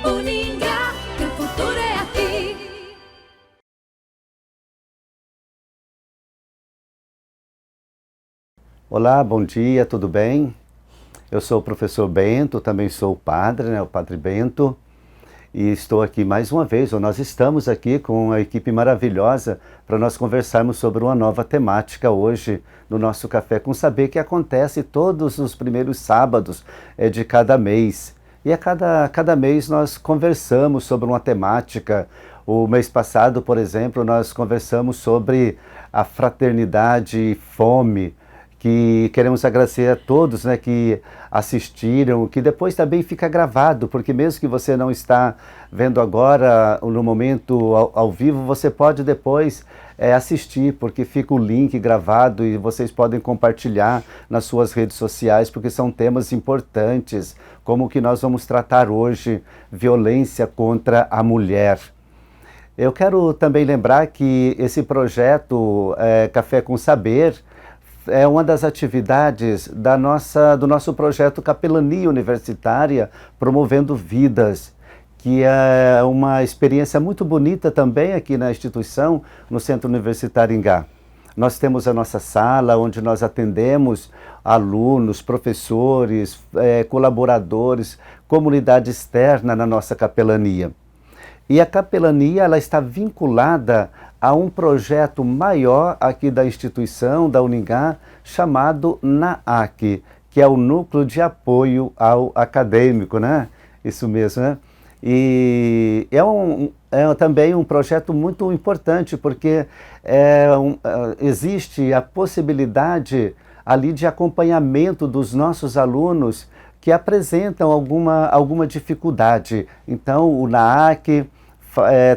Uningá, que o futuro é aqui. Olá, bom dia, tudo bem? Eu sou o professor Bento, também sou padre, o Padre Bento, e estou aqui mais uma vez, ou nós estamos aqui com uma equipe maravilhosa para nós conversarmos sobre uma nova temática hoje no nosso Café com Saber, que acontece todos os primeiros sábados de cada mês. E a cada mês nós conversamos sobre uma temática. O mês passado, por exemplo, nós conversamos sobre a fraternidade e fome, que queremos agradecer a todos, que assistiram, que depois também fica gravado, porque mesmo que você não está vendo agora, no momento ao vivo, você pode depois assistir, porque fica o link gravado e vocês podem compartilhar nas suas redes sociais, porque são temas importantes, como o que nós vamos tratar hoje, violência contra a mulher. Eu quero também lembrar que esse projeto Café com Saber é uma das atividades do nosso projeto Capelania Universitária Promovendo Vidas, que é uma experiência muito bonita também aqui na instituição, no Centro Universitário Ingá. Nós temos a nossa sala, onde nós atendemos alunos, professores, colaboradores, comunidade externa na nossa capelania. E a capelania ela está vinculada a um projeto maior aqui da instituição, da Uningá, chamado NAAC, que é o Núcleo de Apoio ao Acadêmico, né? Isso mesmo, né? E é também um projeto muito importante, porque existe a possibilidade ali de acompanhamento dos nossos alunos que apresentam alguma dificuldade. Então, o NAAC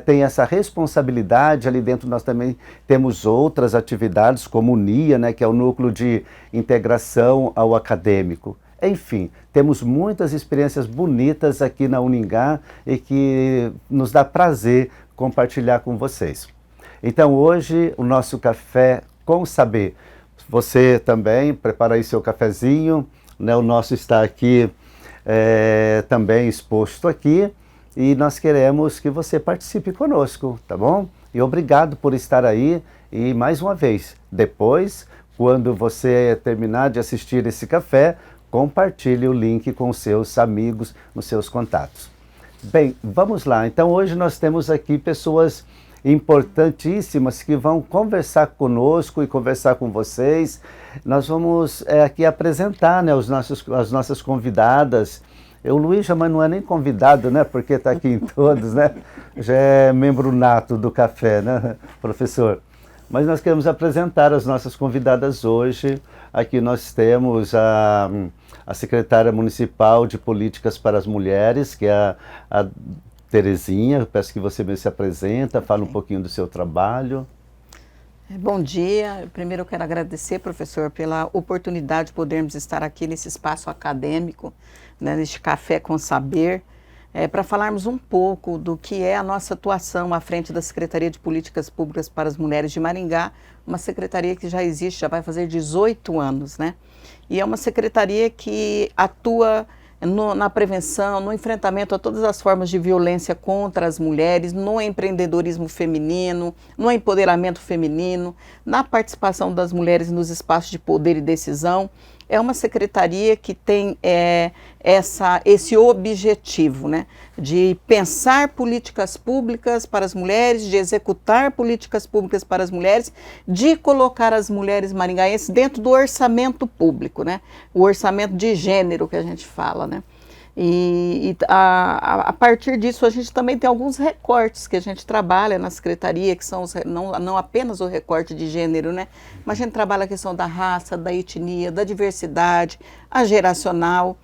tem essa responsabilidade. Ali dentro nós também temos outras atividades, como o NIA, que é o Núcleo de Integração ao Acadêmico. Enfim, temos muitas experiências bonitas aqui na Uningá e que nos dá prazer compartilhar com vocês. Então hoje o nosso Café com Saber. Você também prepara aí seu cafezinho, o nosso está aqui também exposto aqui. E nós queremos que você participe conosco, tá bom? E obrigado por estar aí. E mais uma vez, depois, quando você terminar de assistir esse café, compartilhe o link com seus amigos, nos seus contatos. Bem, vamos lá. Então hoje nós temos aqui pessoas importantíssimas que vão conversar conosco e conversar com vocês. Nós vamos aqui apresentar as nossas convidadas. O Luiz já não é nem convidado, porque está aqui em todos, já é membro nato do café, professor? Mas nós queremos apresentar as nossas convidadas hoje. Aqui nós temos a secretária municipal de Políticas para as Mulheres, que é a Terezinha. Eu peço que você mesmo se apresenta, fale um pouquinho do seu trabalho. Bom dia. Primeiro eu quero agradecer, professor, pela oportunidade de podermos estar aqui nesse espaço acadêmico, neste Café com Saber, para falarmos um pouco do que é a nossa atuação à frente da Secretaria de Políticas Públicas para as Mulheres de Maringá, uma secretaria que já existe, já vai fazer 18 anos, E é uma secretaria que atua na prevenção, no enfrentamento a todas as formas de violência contra as mulheres, no empreendedorismo feminino, no empoderamento feminino, na participação das mulheres nos espaços de poder e decisão. É uma secretaria que tem esse objetivo, de pensar políticas públicas para as mulheres, de executar políticas públicas para as mulheres, de colocar as mulheres maringaenses dentro do orçamento público, o orçamento de gênero que a gente fala, E a partir disso a gente também tem alguns recortes que a gente trabalha na secretaria, que são não apenas o recorte de gênero, mas a gente trabalha a questão da raça, da etnia, da diversidade, a geracional.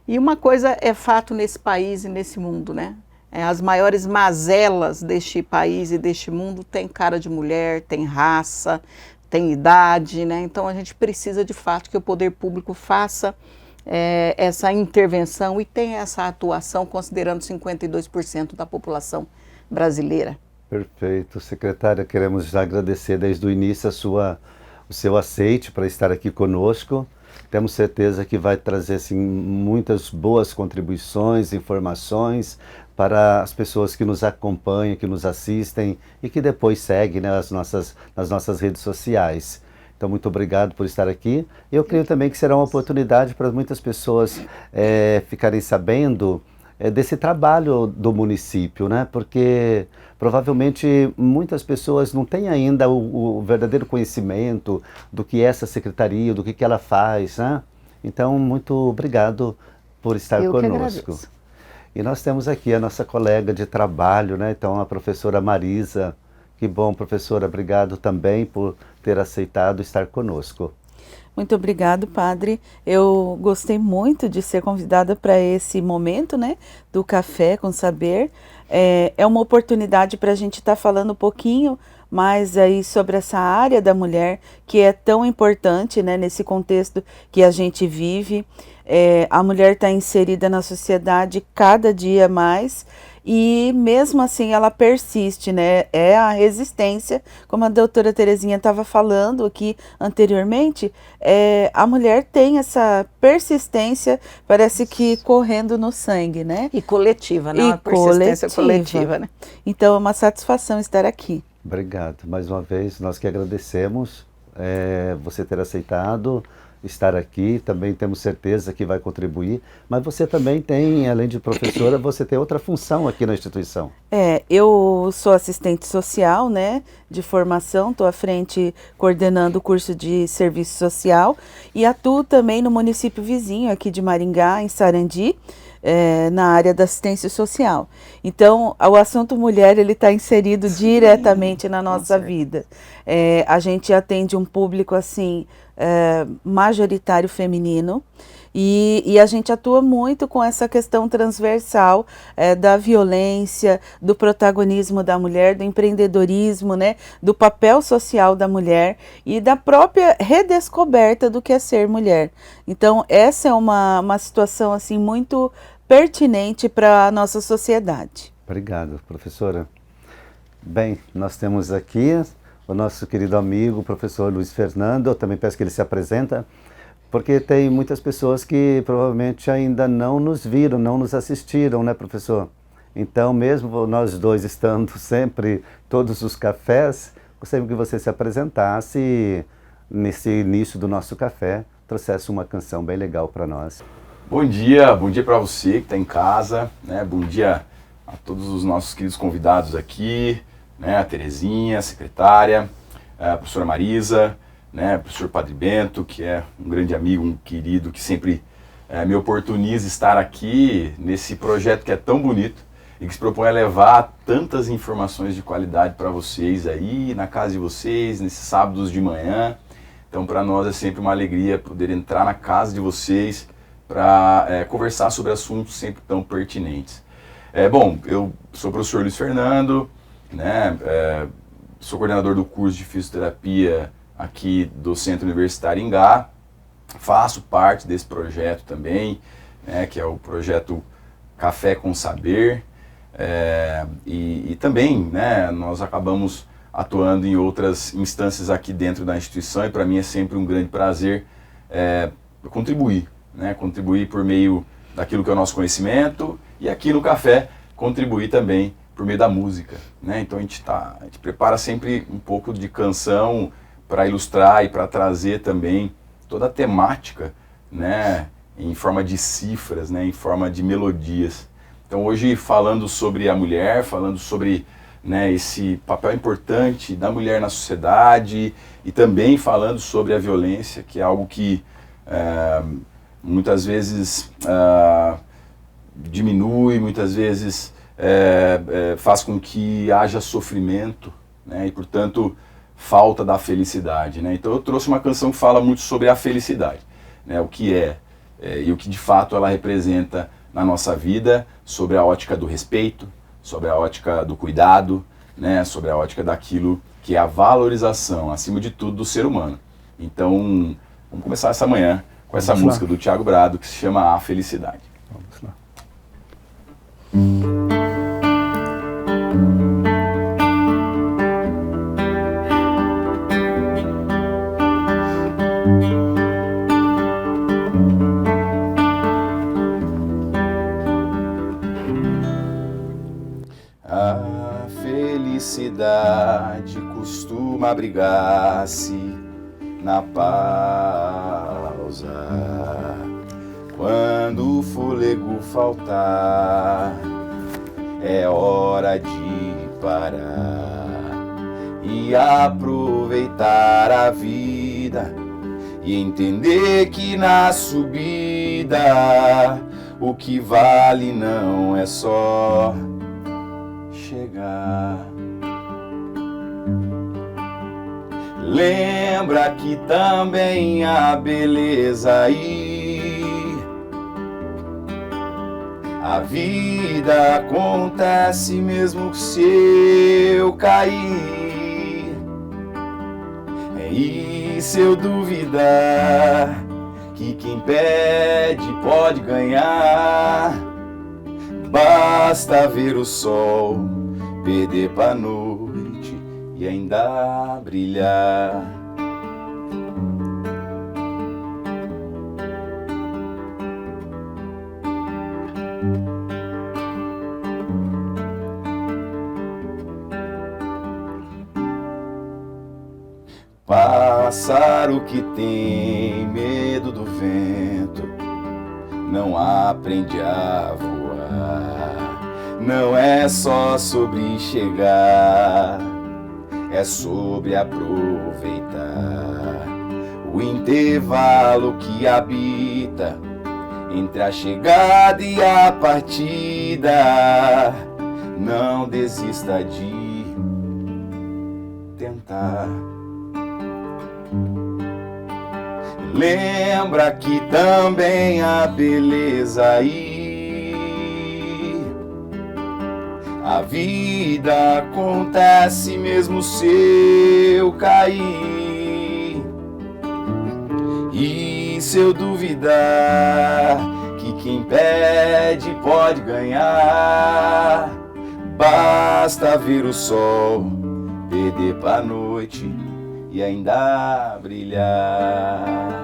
E uma coisa é fato nesse país e nesse mundo, as maiores mazelas deste país e deste mundo têm cara de mulher, tem raça, tem idade, Então a gente precisa de fato que o poder público faça essa intervenção e tem essa atuação considerando 52% da população brasileira. Perfeito. Secretária, queremos agradecer desde o início o seu aceite para estar aqui conosco. temos certeza que vai trazer assim, muitas boas contribuições, informações para as pessoas que nos acompanham, que nos assistem e que depois seguem, né, nas nossas redes sociais. Então, muito obrigado por estar aqui. Eu creio também que será uma oportunidade para muitas pessoas ficarem sabendo desse trabalho do município, né? Porque provavelmente muitas pessoas não têm ainda o verdadeiro conhecimento do que é essa secretaria, do que ela faz, né? Então, muito obrigado por estar Eu que conosco. agradeço. E nós temos aqui a nossa colega de trabalho, né? Então, a professora Marisa. Que bom, professora, obrigado também por ter aceitado estar conosco. Muito obrigado, padre. Eu gostei muito de ser convidada para esse momento, né, do Café com Saber. É uma oportunidade para a gente estar falando um pouquinho mais aí sobre essa área da mulher que é tão importante, né, nesse contexto que a gente vive. A mulher está inserida na sociedade cada dia mais. E mesmo assim ela persiste, né? É a resistência, como a doutora Terezinha estava falando aqui anteriormente, a mulher tem essa persistência, parece que correndo no sangue, né? E coletiva, né? E Uma persistência coletiva, né? Então é uma satisfação estar aqui. Obrigado. Mais uma vez, nós que agradecemos você ter aceitado estar aqui. Também temos certeza que vai contribuir. Mas você também tem, além de professora, você tem outra função aqui na instituição. Eu sou assistente social, né, de formação, estou à frente coordenando o curso de serviço social e atuo também no município vizinho aqui de Maringá, em Sarandi, na área da assistência social. Então, o assunto mulher, ele está inserido diretamente na nossa vida. A gente atende um público, assim, majoritário feminino, e a gente atua muito com essa questão transversal da violência, do protagonismo da mulher, do empreendedorismo, né, do papel social da mulher e da própria redescoberta do que é ser mulher. Então, essa é uma situação assim muito pertinente para a nossa sociedade. Obrigado, professora. Bem, nós temos aqui o nosso querido amigo, o professor Luiz Fernando. Eu também peço que ele se apresenta, porque tem muitas pessoas que provavelmente ainda não nos viram, não nos assistiram, né, professor? Então, mesmo nós dois estando sempre, todos os cafés, gostaria que você se apresentasse e, nesse início do nosso café, trouxesse uma canção bem legal para nós. Bom dia para você que está em casa, né? Bom dia a todos os nossos queridos convidados aqui, né? A Terezinha, a secretária, a professora Marisa, né? O professor Padre Bento, que é um grande amigo, um querido, que sempre me oportuniza estar aqui nesse projeto que é tão bonito e que se propõe a levar tantas informações de qualidade para vocês aí, na casa de vocês, nesses sábados de manhã. Então, para nós é sempre uma alegria poder entrar na casa de vocês para conversar sobre assuntos sempre tão pertinentes. Bom, eu sou o professor Luiz Fernando, né? Sou coordenador do curso de fisioterapia aqui do Centro Universitário Ingá, faço parte desse projeto também, né, que é o projeto Café com Saber, e também, né, nós acabamos atuando em outras instâncias aqui dentro da instituição, e para mim é sempre um grande prazer contribuir, né, contribuir por meio daquilo que é o nosso conhecimento, e aqui no Café contribuir também por meio da música, né? Então a gente prepara sempre um pouco de canção para ilustrar e para trazer também toda a temática, né, em forma de cifras, né, em forma de melodias. Então hoje falando sobre a mulher, falando sobre, né, esse papel importante da mulher na sociedade e também falando sobre a violência, que é algo que muitas vezes diminui, muitas vezes faz com que haja sofrimento, né, e portanto falta da felicidade, né? Então eu trouxe uma canção que fala muito sobre a felicidade, né, o que e o que de fato ela representa na nossa vida, sobre a ótica do respeito, sobre a ótica do cuidado, né, sobre a ótica daquilo que é a valorização, acima de tudo, do ser humano. Então, vamos começar essa manhã com essa música do Thiago Brado, que se chama A Felicidade. Vamos lá. felicidade costuma abrigar-se na pausa. Quando o fôlego faltar, é hora de parar e aproveitar a vida e entender que na subida o que vale não é só chegar. Lembra que também há beleza aí. A vida acontece mesmo se eu cair. E se eu duvidar que quem pede pode ganhar, basta ver o sol perder pra noite e ainda brilhar. Pássaro que tem medo do vento não aprende a voar. Não é só sobre chegar, é sobre aproveitar o intervalo que habita entre a chegada e a partida. Não desista de tentar. Lembra que também há beleza aí. A vida acontece mesmo se eu cair. E se eu duvidar que quem pede pode ganhar, basta ver o sol perder pra noite e ainda brilhar.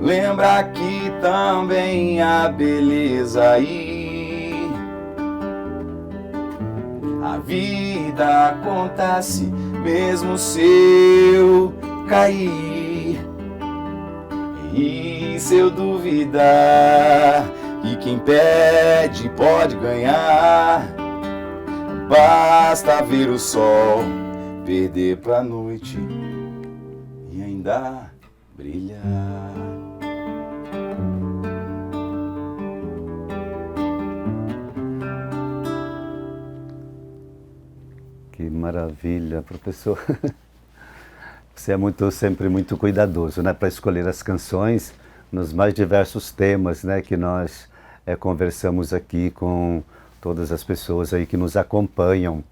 Lembra que também há beleza aí. A vida acontece mesmo se eu cair. E se eu duvidar que quem pede pode ganhar, basta ver o sol perder pra noite e ainda brilhar. Que maravilha, professor. Você é sempre muito cuidadoso, né, para escolher as canções nos mais diversos temas, né, que nós conversamos aqui com todas as pessoas aí que nos acompanham.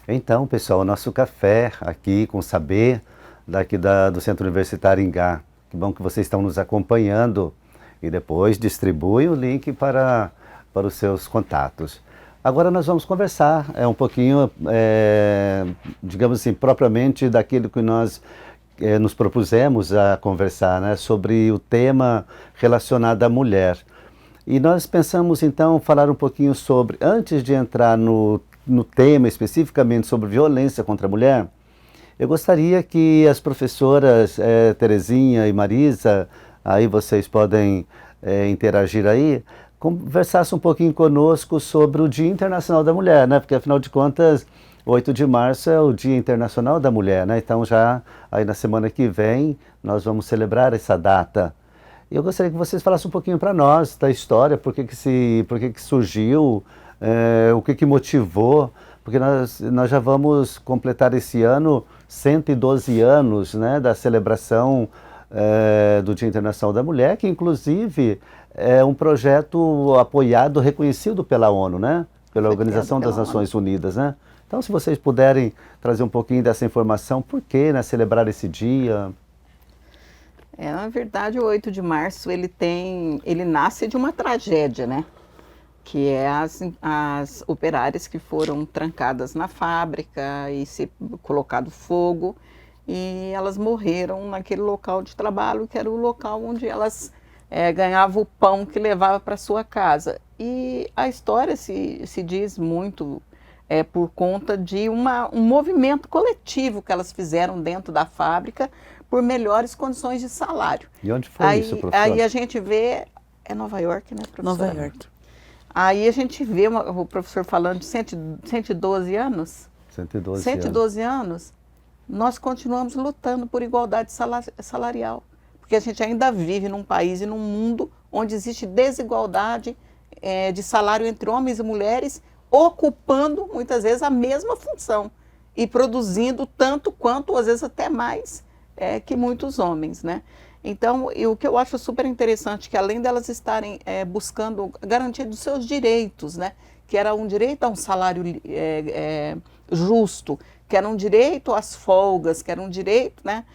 Então, pessoal, o nosso café aqui com saber daqui do Centro Universitário Ingá. Que bom que vocês estão nos acompanhando e depois distribui o link para os seus contatos. Agora nós vamos conversar um pouquinho, digamos assim, propriamente daquilo que nós nos propusemos a conversar, né, sobre o tema relacionado à mulher. E nós pensamos então falar um pouquinho sobre, antes de entrar no tema especificamente sobre violência contra a mulher, eu gostaria que as professoras Terezinha e Marisa, aí vocês podem interagir aí, conversasse um pouquinho conosco sobre o Dia Internacional da Mulher, né? Porque afinal de contas, 8 de março é o Dia Internacional da Mulher, né? Então já aí na semana que vem nós vamos celebrar essa data. E eu gostaria que vocês falassem um pouquinho para nós da história, por que surgiu, o que motivou, porque nós já vamos completar esse ano 112 anos, né, da celebração do Dia Internacional da Mulher, que inclusive é um projeto apoiado, reconhecido pela ONU, né? Pela Organização das Nações Unidas, né? Então, se vocês puderem trazer um pouquinho dessa informação, por que, né, celebrar esse dia? Na verdade, o 8 de março, ele nasce de uma tragédia, né? Que é as operárias que foram trancadas na fábrica e se colocado fogo. e elas morreram naquele local de trabalho, que era o local onde elas ganhavam o pão que levava para sua casa. E a história se diz muito por conta de um movimento coletivo que elas fizeram dentro da fábrica por melhores condições de salário. E onde foi isso, professor? Aí a gente vê, é Nova York, né, professora? Nova York. Aí a gente vê o professor falando de 112 anos. 112 anos. Nós continuamos lutando por igualdade salarial. Porque a gente ainda vive num país e num mundo onde existe desigualdade de salário entre homens e mulheres, ocupando muitas vezes a mesma função e produzindo tanto quanto, às vezes até mais, que muitos homens, né? Então, o que eu acho super interessante, que além delas estarem buscando garantia dos seus direitos, né? Que era um direito a um salário justo, que era um direito às folgas, que era um direito, né?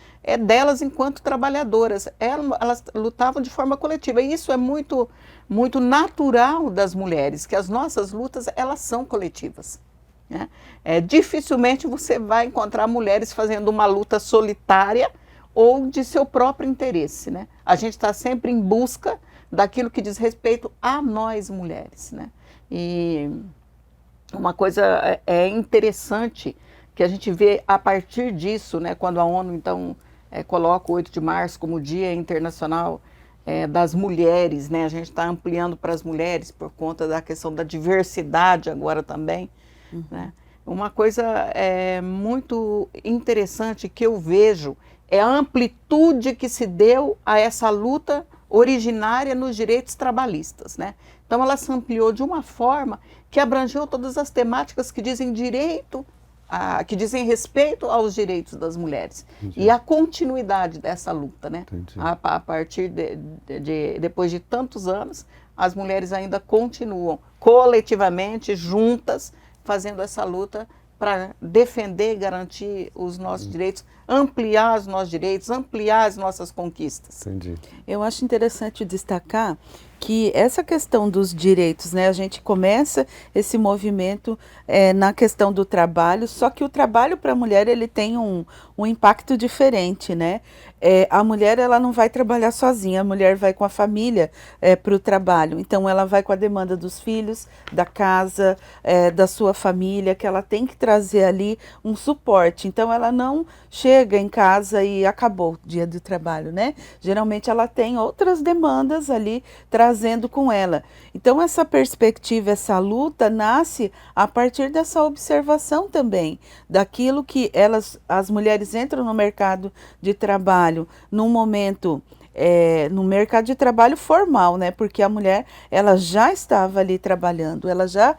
Delas enquanto trabalhadoras. Elas lutavam de forma coletiva, e isso é muito, muito natural das mulheres, que as nossas lutas, elas são coletivas, né? Dificilmente você vai encontrar mulheres fazendo uma luta solitária ou de seu próprio interesse, né? A gente está sempre em busca daquilo que diz respeito a nós mulheres, né? E uma coisa interessante que a gente vê a partir disso, né, quando a ONU então coloca o 8 de março como Dia Internacional das Mulheres, né? A gente está ampliando para as mulheres por conta da questão da diversidade agora também, né? Uma coisa muito interessante que eu vejo é a amplitude que se deu a essa luta originária nos direitos trabalhistas, né? Então ela se ampliou de uma forma que abrangeu todas as temáticas que dizem que dizem respeito aos direitos das mulheres. Entendi. E a continuidade dessa luta, né? A partir depois de tantos anos, as mulheres ainda continuam coletivamente, juntas, fazendo essa luta para defender e garantir os nossos direitos, ampliar os nossos direitos, ampliar as nossas conquistas. Entendi. Eu acho interessante destacar que essa questão dos direitos, né, a gente começa esse movimento na questão do trabalho, só que o trabalho para a mulher ele tem um impacto diferente, né? A mulher ela não vai trabalhar sozinha, a mulher vai com a família para o trabalho, então ela vai com a demanda dos filhos, da casa, da sua família, que ela tem que trazer ali um suporte, então ela não chega em casa e acabou o dia do trabalho, né? Geralmente ela tem outras demandas ali trazendo com ela. Então essa perspectiva, essa luta nasce a partir dessa observação também, daquilo que as mulheres entram no mercado de trabalho num momento, no mercado de trabalho formal, né? Porque a mulher, ela já estava ali trabalhando, ela já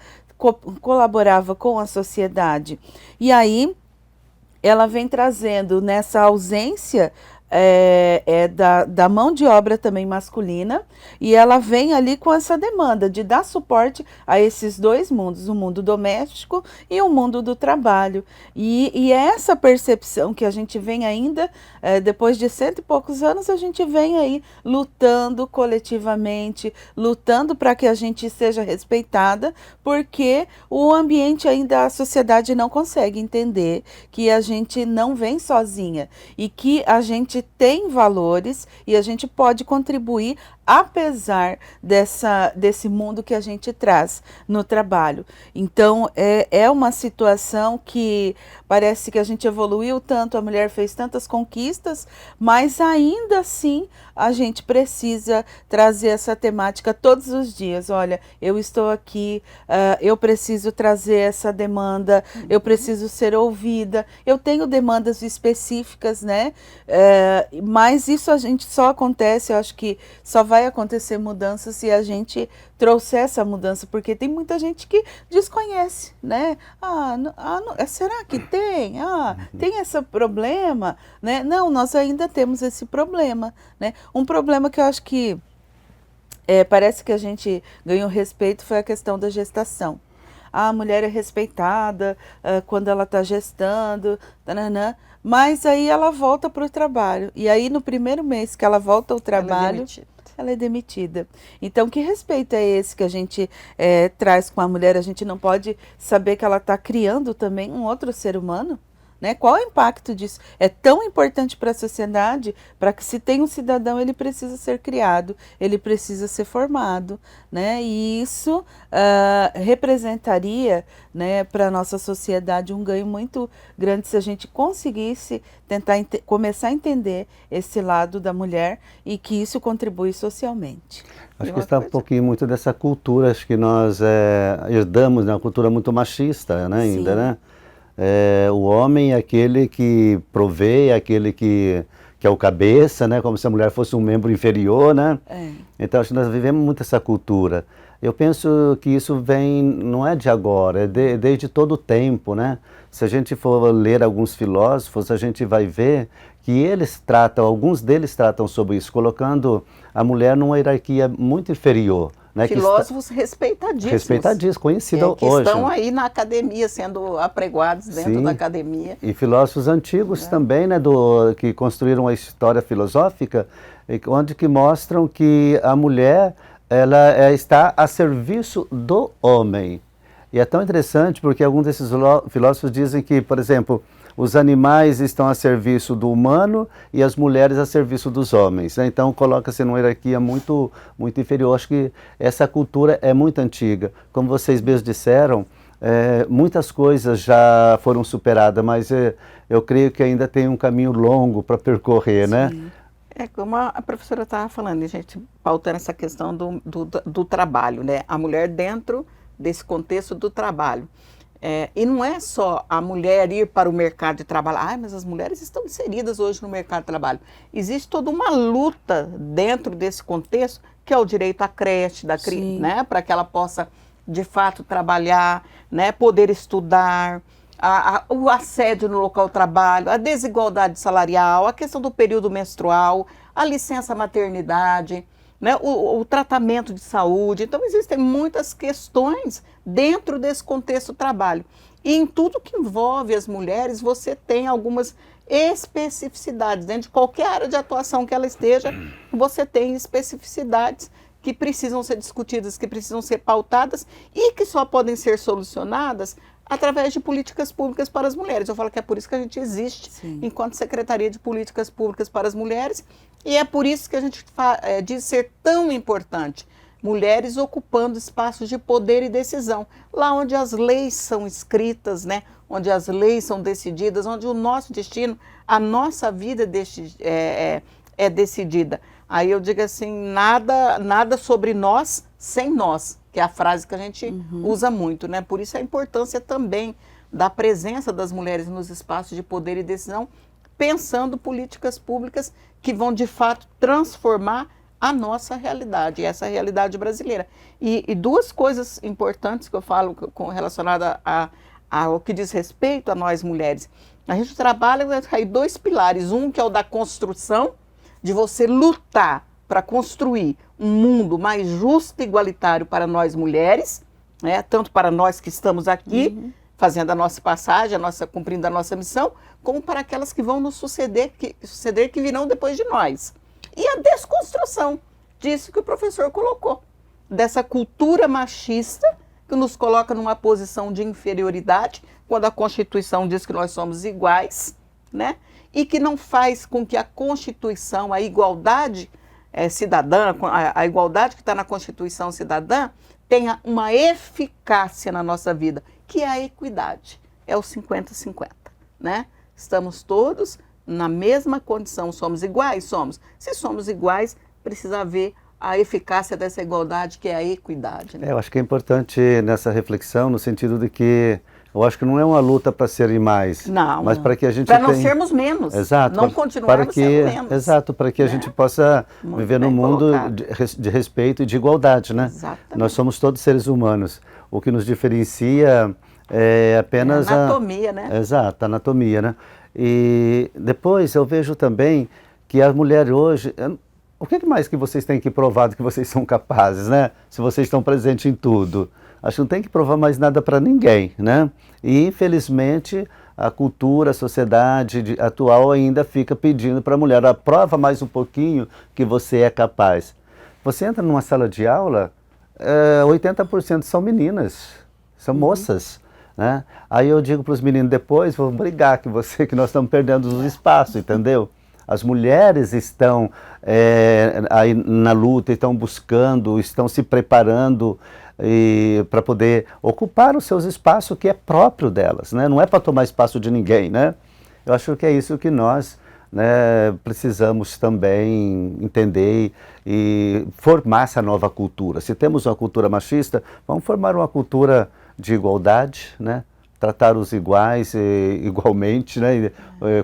colaborava com a sociedade. E aí, ela vem trazendo nessa ausência da mão de obra também masculina, e ela vem ali com essa demanda de dar suporte a esses dois mundos, o mundo doméstico e o mundo do trabalho. E é essa percepção que a gente vem ainda, depois de 100 e poucos anos, a gente vem aí lutando coletivamente, lutando para que a gente seja respeitada, porque o ambiente ainda, a sociedade não consegue entender que a gente não vem sozinha e que a gente tem valores e a gente pode contribuir apesar desse mundo que a gente traz no trabalho. Então, é uma situação que parece que a gente evoluiu tanto, a mulher fez tantas conquistas, mas ainda assim a gente precisa trazer essa temática todos os dias. Olha, eu estou aqui, eu preciso trazer essa demanda, eu preciso ser ouvida, eu tenho demandas específicas, né? Mas isso a gente só acontece, eu acho que só vai acontecer mudança se a gente trouxer essa mudança, porque tem muita gente que desconhece, né? Será que tem? Tem esse problema, né? Não, nós ainda temos esse problema, né? Um problema que eu acho que parece que a gente ganhou respeito foi a questão da gestação. A mulher é respeitada quando ela está gestando, tananã, mas aí ela volta para o trabalho. E aí no primeiro mês que ela volta ao trabalho, ela é demitida. Então, que respeito é esse que a gente traz com a mulher? A gente não pode saber que ela está criando também um outro ser humano, né? Qual é o impacto disso? É tão importante para a sociedade, para que se tenha um cidadão, ele precisa ser criado, ele precisa ser formado, né? E isso representaria, né, para a nossa sociedade um ganho muito grande se a gente conseguisse tentar começar a entender esse lado da mulher e que isso contribui socialmente. Acho que está um pouquinho muito dessa cultura, acho que nós herdamos, né, uma cultura muito machista, né, ainda, né? O homem é aquele que provê, é aquele que é o cabeça, né, como se a mulher fosse um membro inferior, né? Então acho que nós vivemos muito essa cultura. Eu penso que isso vem, não é de agora, é desde todo o tempo, né? Se a gente for ler alguns filósofos, a gente vai ver que alguns deles tratam sobre isso, colocando a mulher numa hierarquia muito inferior. Né, filósofos respeitadíssimos. Respeitadíssimos, conhecidos que hoje. Que estão aí na academia, sendo apregoados dentro Sim, da academia. E filósofos antigos também, né, que construíram a história filosófica, onde que mostram que a mulher ela está a serviço do homem. E é tão interessante porque alguns desses filósofos dizem que, por exemplo, os animais estão a serviço do humano e as mulheres a serviço dos homens, né? Então coloca-se numa hierarquia muito, muito inferior. Acho que essa cultura é muito antiga. Como vocês mesmos disseram, muitas coisas já foram superadas, mas eu creio que ainda tem um caminho longo para percorrer, Sim. né? É como a professora estava falando, a gente pautando essa questão do trabalho, né? A mulher dentro desse contexto do trabalho. E não é só a mulher ir para o mercado de trabalho, mas as mulheres estão inseridas hoje no mercado de trabalho. Existe toda uma luta dentro desse contexto, que é o direito à creche, né? Para que ela possa, de fato, trabalhar, né? Poder estudar, o assédio no local de trabalho, a desigualdade salarial, a questão do período menstrual, a licença maternidade, né, o tratamento de saúde. Então, existem muitas questões dentro desse contexto do trabalho. E em tudo que envolve as mulheres, você tem algumas especificidades. Dentro de qualquer área de atuação que ela esteja, você tem especificidades que precisam ser discutidas, que precisam ser pautadas e que só podem ser solucionadas através de políticas públicas para as mulheres. Eu falo que é por isso que a gente existe, Sim, enquanto Secretaria de Políticas Públicas para as Mulheres, e é por isso que a gente diz ser tão importante mulheres ocupando espaços de poder e decisão, lá onde as leis são escritas, né? Onde as leis são decididas, onde o nosso destino, a nossa vida é decidida. Aí eu digo assim, nada sobre nós sem nós, que é a frase que a gente usa muito, né? Por isso a importância também da presença das mulheres nos espaços de poder e decisão, pensando políticas públicas que vão, de fato, transformar a nossa realidade, essa realidade brasileira. E duas coisas importantes que eu falo relacionadas ao que diz respeito a nós mulheres. A gente trabalha com dois pilares, um que é o da construção, de você lutar para construir um mundo mais justo e igualitário para nós mulheres, né? Tanto para nós que estamos aqui, fazendo a nossa passagem, cumprindo a nossa missão, como para aquelas que vão nos suceder, que virão depois de nós. E a desconstrução disso que o professor colocou, dessa cultura machista que nos coloca numa posição de inferioridade, quando a Constituição diz que nós somos iguais, né? E que não faz com que a Constituição, a igualdade cidadã, a igualdade que está na Constituição cidadã, tenha uma eficácia na nossa vida, que é a equidade, é o 50-50, né? Estamos todos na mesma condição, somos iguais? Somos. Se somos iguais, precisa haver a eficácia dessa igualdade, que é a equidade, né? Eu acho que é importante nessa reflexão, no sentido de que eu acho que não é uma luta para serem mais, mas para que a gente para não sermos menos, exato, não continuarmos sendo menos. Exato, para que a gente possa viver num mundo de respeito e de igualdade, né? Exatamente. Nós somos todos seres humanos. O que nos diferencia é apenas a anatomia, né? Exato, a anatomia, né? E depois eu vejo também que as mulheres hoje, o que mais que vocês têm que provar do que vocês são capazes, né? Se vocês estão presentes em tudo. Acho que não tem que provar mais nada para ninguém, né? E, infelizmente, a cultura, a sociedade atual ainda fica pedindo para a mulher, prova mais um pouquinho que você é capaz. Você entra numa sala de aula, 80% são meninas, são moças. né? Aí eu digo para os meninos depois, vamos brigar que nós estamos perdendo os espaços, entendeu? As mulheres estão aí na luta, estão buscando, estão se preparando para poder ocupar os seus espaços que é próprio delas, né? Não é para tomar espaço de ninguém, né? Eu acho que é isso que nós, né, precisamos também entender e formar essa nova cultura. Se temos uma cultura machista, vamos formar uma cultura de igualdade, né? Tratar os iguais igualmente, né?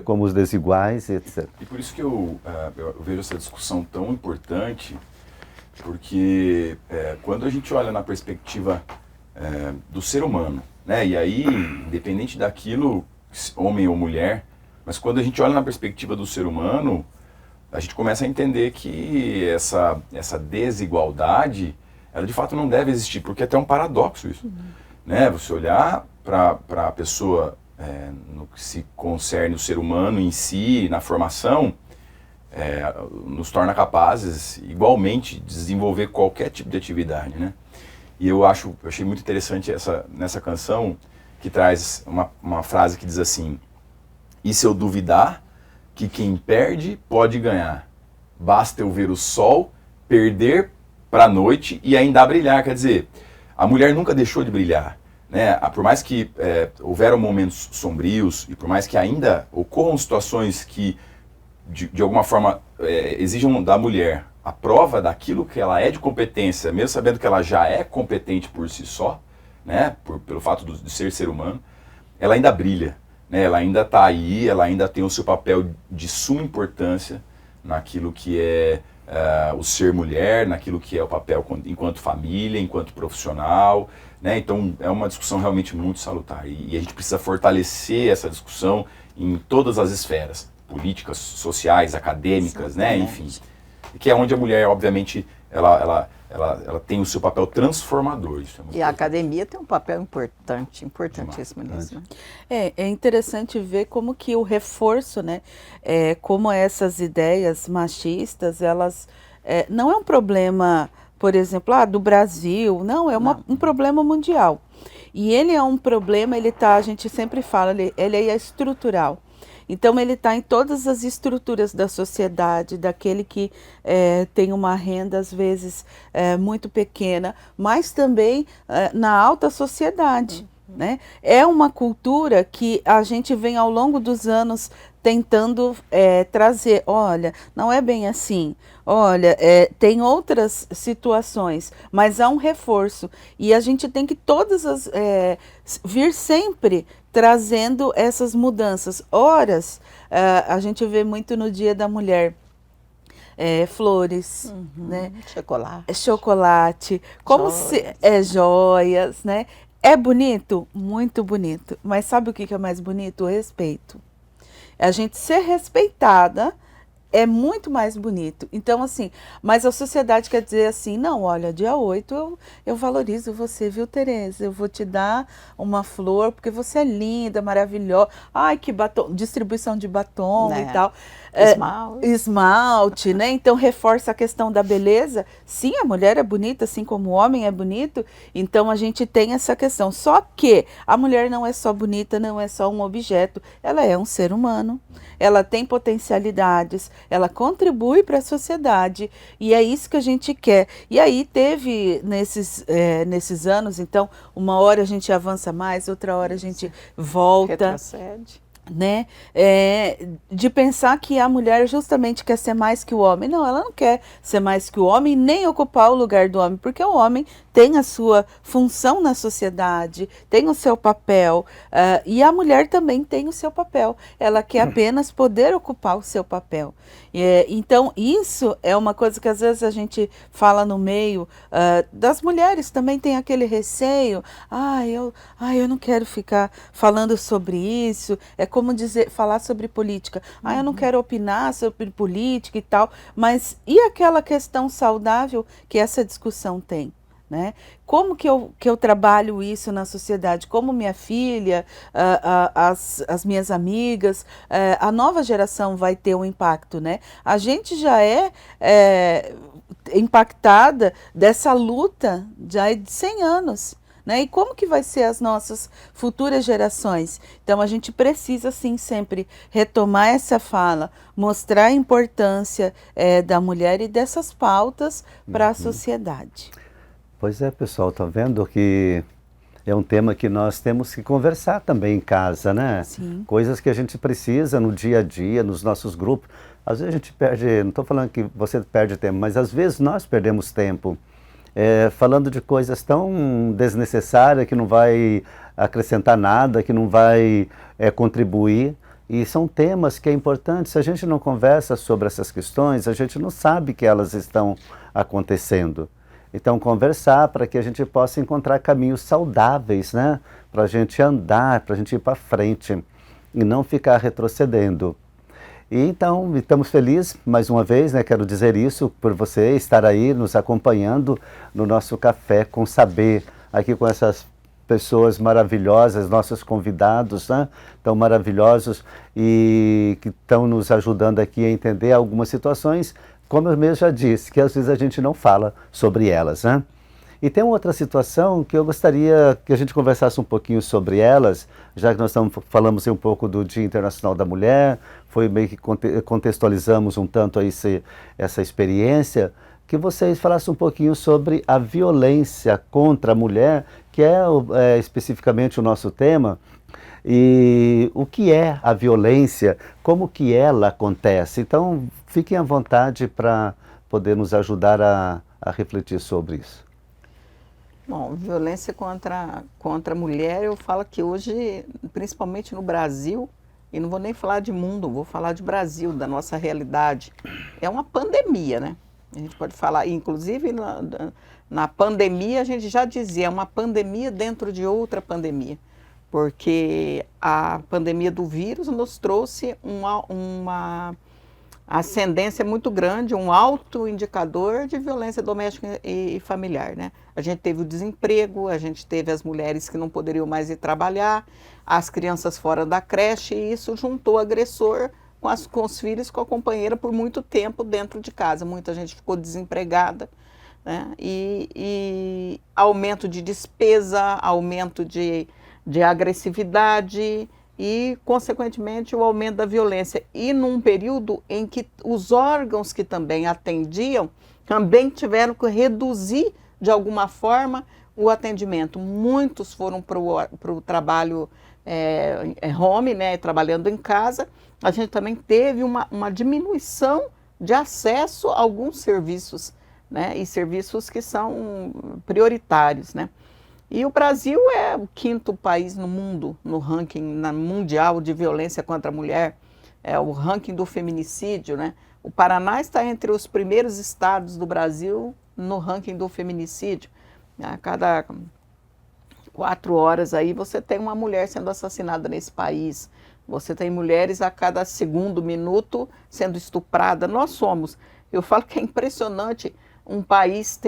Como os desiguais, etc. E por isso que eu vejo essa discussão tão importante, porque quando a gente olha na perspectiva do ser humano, né? E aí, independente daquilo, homem ou mulher, mas quando a gente olha na perspectiva do ser humano, a gente começa a entender que essa desigualdade, ela de fato não deve existir, porque é até um paradoxo isso. Né? Você olhar para a pessoa no que se concerne o ser humano em si, na formação, nos torna capazes igualmente de desenvolver qualquer tipo de atividade, né? E eu achei muito interessante nessa canção, que traz uma frase que diz assim: e se eu duvidar que quem perde pode ganhar, basta eu ver o sol perder para a noite e ainda brilhar. Quer dizer, a mulher nunca deixou de brilhar, né? Por mais que houveram momentos sombrios e por mais que ainda ocorram situações que de alguma forma exijam da mulher a prova daquilo que ela é de competência, mesmo sabendo que ela já é competente por si só, né? Pelo fato de ser humano, ela ainda brilha, né? Ela ainda está aí, ela ainda tem o seu papel de suma importância naquilo que é o ser mulher, naquilo que é o papel enquanto família, enquanto profissional, né? Então é uma discussão realmente muito salutar e a gente precisa fortalecer essa discussão em todas as esferas, políticas, sociais, acadêmicas, né? Enfim, que é onde a mulher, obviamente, ela tem o seu papel transformador. Isso e a academia tem um papel importantíssimo nisso. Né? É interessante ver como que o reforço, né, como essas ideias machistas, elas não é um problema, por exemplo, do Brasil, não, é um problema mundial. E ele é um problema, a gente sempre fala, ele é estrutural. Então, ele está em todas as estruturas da sociedade, daquele que tem uma renda, às vezes, muito pequena, mas também na alta sociedade. Né? É uma cultura que a gente vem ao longo dos anos tentando trazer, olha, não é bem assim, olha, tem outras situações, mas há um reforço e a gente tem que vir sempre trazendo essas mudanças. Horas, a gente vê muito no Dia da Mulher, flores, né? Chocolate, como joias. Joias, né? É bonito? Muito bonito. Mas sabe o que é mais bonito? O respeito. A gente ser respeitada é muito mais bonito. Então, assim, mas a sociedade quer dizer assim, não, olha, dia 8 eu valorizo você, viu, Tereza? Eu vou te dar uma flor, porque você é linda, maravilhosa. Ai, que batom, distribuição de batom e tal. Esmalte, né? Então, reforça a questão da beleza. Sim, a mulher é bonita, assim como o homem é bonito. Então, a gente tem essa questão. Só que a mulher não é só bonita, não é só um objeto. Ela é um ser humano. Ela tem potencialidades, ela contribui para a sociedade e é isso que a gente quer. E aí teve nesses anos, então, uma hora a gente avança mais, outra hora a gente volta. Retrocede. Né? De pensar que a mulher justamente quer ser mais que o homem. Não, ela não quer ser mais que o homem, nem ocupar o lugar do homem, porque o homem tem a sua função na sociedade, tem o seu papel, e a mulher também tem o seu papel. Ela quer apenas poder ocupar o seu papel. Então, isso é uma coisa que às vezes a gente fala no meio das mulheres, também tem aquele receio, eu não quero ficar falando sobre isso, é como falar sobre política, eu não quero opinar sobre política e tal, mas e aquela questão saudável que essa discussão tem? Né? Como que eu trabalho isso na sociedade? Como minha filha, as minhas amigas, a nova geração vai ter um impacto, né? A gente já é impactada dessa luta já de 100 anos. né? E como que vai ser as nossas futuras gerações? Então a gente precisa sim sempre retomar essa fala, mostrar a importância da mulher e dessas pautas para a sociedade. Pois é, pessoal, tá vendo que é um tema que nós temos que conversar também em casa, né? Sim. Coisas que a gente precisa no dia a dia, nos nossos grupos. Às vezes a gente perde, não estou falando que você perde tempo, mas às vezes nós perdemos tempo falando de coisas tão desnecessárias que não vai acrescentar nada, que não vai contribuir. E são temas que é importante. Se a gente não conversa sobre essas questões, a gente não sabe que elas estão acontecendo. Então, conversar para que a gente possa encontrar caminhos saudáveis, né? Para a gente andar, para a gente ir para frente e não ficar retrocedendo. E então, estamos felizes, mais uma vez, né? Quero dizer isso por você estar aí nos acompanhando no nosso Café com Saber, aqui com essas pessoas maravilhosas, nossos convidados, né? Tão maravilhosos e que estão nos ajudando aqui a entender algumas situações, como eu mesmo já disse, que às vezes a gente não fala sobre elas, né? E tem uma outra situação que eu gostaria que a gente conversasse um pouquinho sobre elas, já que nós falamos um pouco do Dia Internacional da Mulher, foi meio que contextualizamos um tanto aí essa experiência, que vocês falassem um pouquinho sobre a violência contra a mulher, que é especificamente o nosso tema, e o que é a violência, como que ela acontece. Então, fiquem à vontade para poder nos ajudar a refletir sobre isso. Bom, violência contra a mulher, eu falo que hoje, principalmente no Brasil, e não vou nem falar de mundo, vou falar de Brasil, da nossa realidade, é uma pandemia, né? A gente pode falar, inclusive na pandemia, a gente já dizia, é uma pandemia dentro de outra pandemia, porque a pandemia do vírus nos trouxe uma ascendência muito grande, um alto indicador de violência doméstica e familiar, né? A gente teve o desemprego, a gente teve as mulheres que não poderiam mais ir trabalhar, as crianças fora da creche, e isso juntou o agressor com os filhos, com a companheira por muito tempo dentro de casa. Muita gente ficou desempregada, né? E aumento de despesa, aumento de agressividade e, consequentemente, o aumento da violência. E num período em que os órgãos que também atendiam também tiveram que reduzir, de alguma forma, o atendimento. Muitos foram para o trabalho home, né, trabalhando em casa. A gente também teve uma diminuição de acesso a alguns serviços, né, e serviços que são prioritários, né. E o Brasil é o 5º país no mundo, no ranking mundial de violência contra a mulher, é o ranking do feminicídio, né. O Paraná está entre os primeiros estados do Brasil no ranking do feminicídio. A cada 4 horas aí você tem uma mulher sendo assassinada nesse país. Você tem mulheres a cada segundo minuto sendo estuprada. Eu falo que é impressionante um país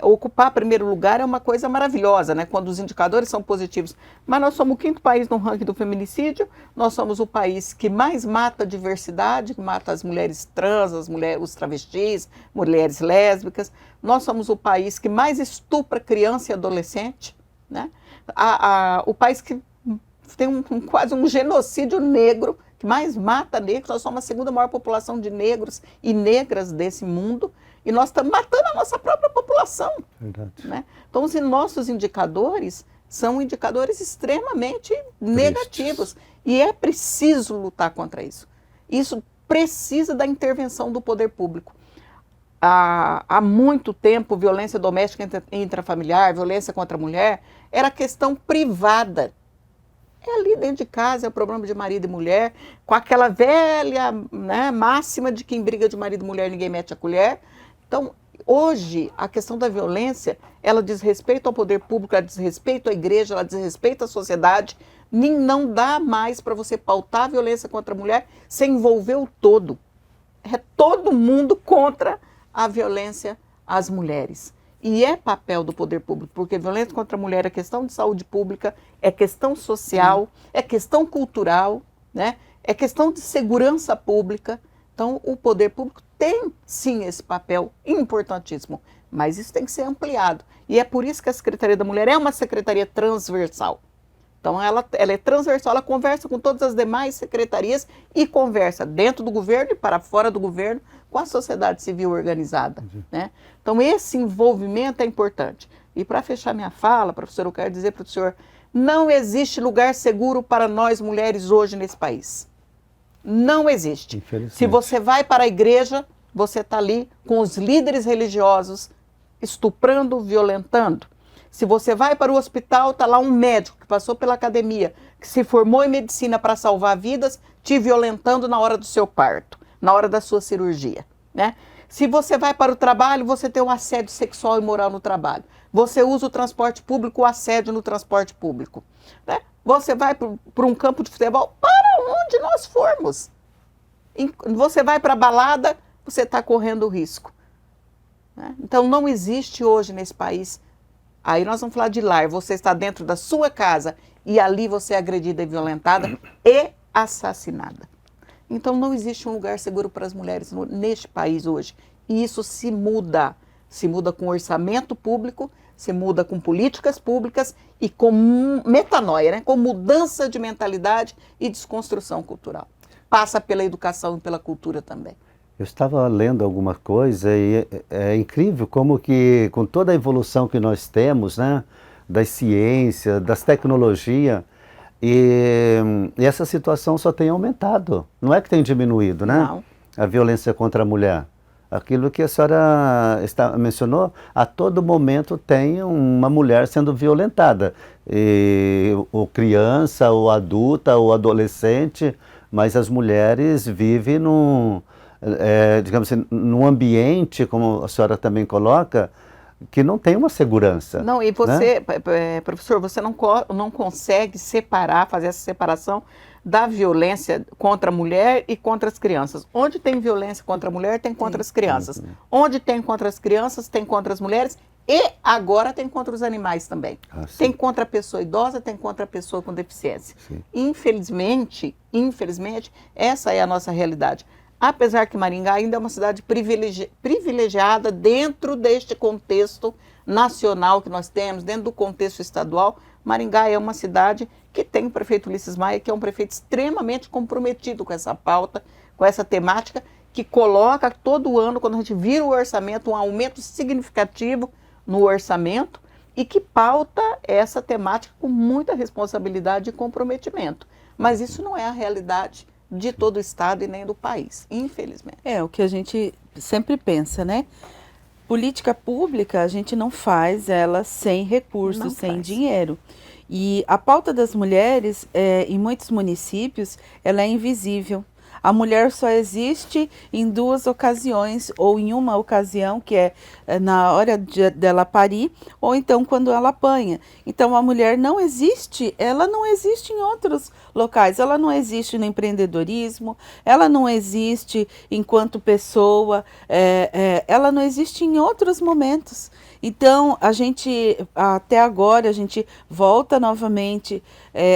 ocupar primeiro lugar, é uma coisa maravilhosa, né? Quando os indicadores são positivos. Mas nós somos o 5º país no ranking do feminicídio, nós somos o país que mais mata a diversidade, que mata as mulheres trans, os travestis, mulheres lésbicas. Nós somos o país que mais estupra criança e adolescente, né? O país que tem quase um genocídio negro, que mais mata negros. Nós somos a 2ª maior população de negros e negras desse mundo, e nós estamos matando a nossa própria população. Verdade. Né? Então, os nossos indicadores são indicadores extremamente negativos, e é preciso lutar contra isso. Isso precisa da intervenção do poder público. Há muito tempo, violência doméstica intrafamiliar, violência contra a mulher, era questão privada. É ali dentro de casa, é o problema de marido e mulher, com aquela velha, né, máxima de que em briga de marido e mulher ninguém mete a colher. Então, hoje, a questão da violência, ela diz respeito ao poder público, ela diz respeito à igreja, ela diz respeito à sociedade. Não dá mais para você pautar a violência contra a mulher sem envolver o todo. É todo mundo contra a violência às mulheres. E é papel do poder público, porque violência contra a mulher é questão de saúde pública, é questão social, é questão cultural, né? É questão de segurança pública. Então, o poder público tem, sim, esse papel importantíssimo mas isso tem que ser ampliado. E é por isso que a Secretaria da Mulher é uma secretaria transversal. Então, ela é transversal, ela conversa com todas as demais secretarias e conversa dentro do governo e para fora do governo com a sociedade civil organizada, né? Então, esse envolvimento é importante. E para fechar minha fala, professor, eu quero dizer para o senhor, não existe lugar seguro para nós mulheres hoje nesse país. Não existe. Se você vai para a igreja, você está ali com os líderes religiosos estuprando, violentando. Se você vai para o hospital, está lá um médico que passou pela academia, que se formou em medicina para salvar vidas, te violentando na hora do seu parto, na hora da sua cirurgia, né? Se você vai para o trabalho, você tem um assédio sexual e moral no trabalho. Você usa o transporte público, o assédio no transporte público, né? Você vai para um campo de futebol, para onde nós formos. Você vai para a balada, você está correndo risco, né? Então, não existe hoje nesse país. Aí nós vamos falar de lar. Você está dentro da sua casa e ali você é agredida e violentada e assassinada. Então não existe um lugar seguro para as mulheres neste país hoje. E isso se muda. Se muda com orçamento público, se muda com políticas públicas e com metanoia, né? Com mudança de mentalidade e desconstrução cultural. Passa pela educação e pela cultura também. Eu estava lendo alguma coisa e é incrível como que, com toda a evolução que nós temos, né, das ciências, das tecnologias, e essa situação só tem aumentado, não é que tem diminuído, né? Não. A violência contra a mulher. Aquilo que a senhora mencionou, a todo momento tem uma mulher sendo violentada, ou criança, ou adulta, ou adolescente, mas as mulheres vivem digamos assim, num ambiente, como a senhora também coloca, que não tem uma segurança. Não, e você, né? Professor, você não consegue fazer essa separação da violência contra a mulher e contra as crianças. Onde tem violência contra a mulher, tem contra as crianças. Onde tem contra as crianças, tem contra as mulheres e agora tem contra os animais também. Tem contra a pessoa idosa, tem contra a pessoa com deficiência. Sim. Infelizmente, essa é a nossa realidade. Apesar que Maringá ainda é uma cidade privilegiada dentro deste contexto nacional que nós temos, dentro do contexto estadual, Maringá é uma cidade que tem o prefeito Ulisses Maia, que é um prefeito extremamente comprometido com essa pauta, com essa temática, que coloca todo ano, quando a gente vira o orçamento, um aumento significativo no orçamento e que pauta essa temática com muita responsabilidade e comprometimento. Mas isso não é a realidade de todo o estado e nem do país, infelizmente. É o que a gente sempre pensa, né? Política pública a gente não faz ela sem recursos, sem dinheiro. E a pauta das mulheres, em muitos municípios, ela é invisível. A mulher só existe em 2 ocasiões, ou em uma ocasião, que é na hora dela parir, ou então quando ela apanha. Então a mulher não existe, ela não existe em outros locais, ela não existe no empreendedorismo, ela não existe enquanto pessoa, ela não existe em outros momentos. Então, a gente, até agora, a gente volta novamente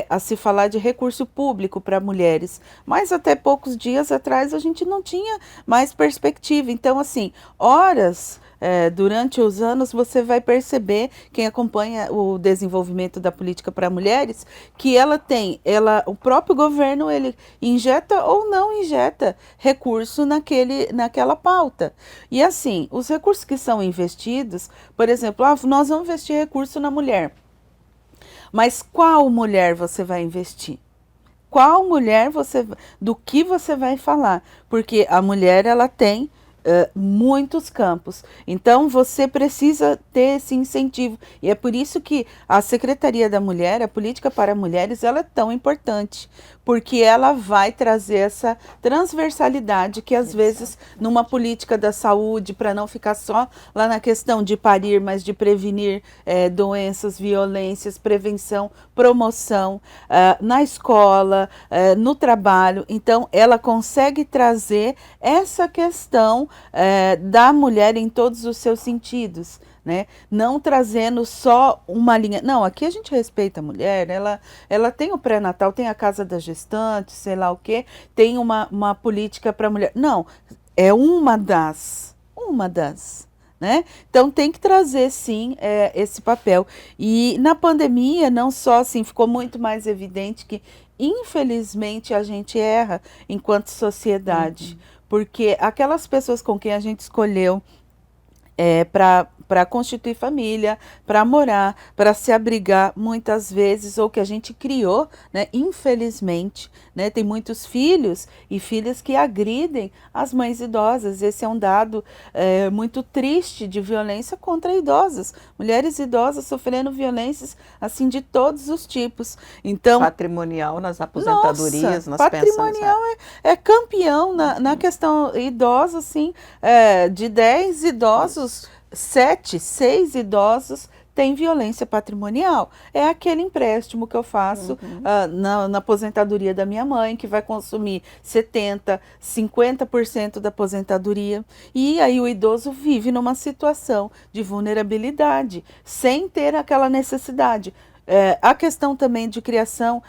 a se falar de recurso público para mulheres, mas até poucos dias atrás a gente não tinha mais perspectiva. Então, assim, durante os anos você vai perceber, quem acompanha o desenvolvimento da política para mulheres, que o próprio governo, ele injeta ou não injeta recurso naquela pauta. E assim, os recursos que são investidos, por exemplo, nós vamos investir recurso na mulher. Mas qual mulher você vai investir? Qual mulher do que você vai falar? Porque a mulher, ela tem muitos campos. Então, você precisa ter esse incentivo. E é por isso que a Secretaria da Mulher, a política para mulheres, ela é tão importante. Porque ela vai trazer essa transversalidade que, às vezes, numa política da saúde, para não ficar só lá na questão de parir, mas de prevenir doenças, violências, prevenção, promoção, na escola, no trabalho. Então, ela consegue trazer essa questão da mulher em todos os seus sentidos, né? Não trazendo só uma linha. Não, aqui a gente respeita a mulher, ela tem o pré-natal, tem a casa da gestante, sei lá o quê, tem uma política para a mulher. Não, é uma das, né? Então tem que trazer sim esse papel. E na pandemia, não só assim, ficou muito mais evidente que infelizmente a gente erra enquanto sociedade, porque aquelas pessoas com quem a gente escolheu para constituir família, para morar, para se abrigar muitas vezes, ou que a gente criou, né? Infelizmente, né? Tem muitos filhos e filhas que agridem as mães idosas. Esse é um dado muito triste de violência contra idosas. Mulheres idosas sofrendo violências assim de todos os tipos. Então, Patrimonial nas aposentadorias, nas patrimonial pensões. é campeão na questão idosa, assim, de 10 idosos, 7, 6 idosos têm violência patrimonial. É aquele empréstimo que eu faço na aposentadoria da minha mãe, que vai consumir 70%, 50% da aposentadoria. E aí o idoso vive numa situação de vulnerabilidade, sem ter aquela necessidade. A questão também de criação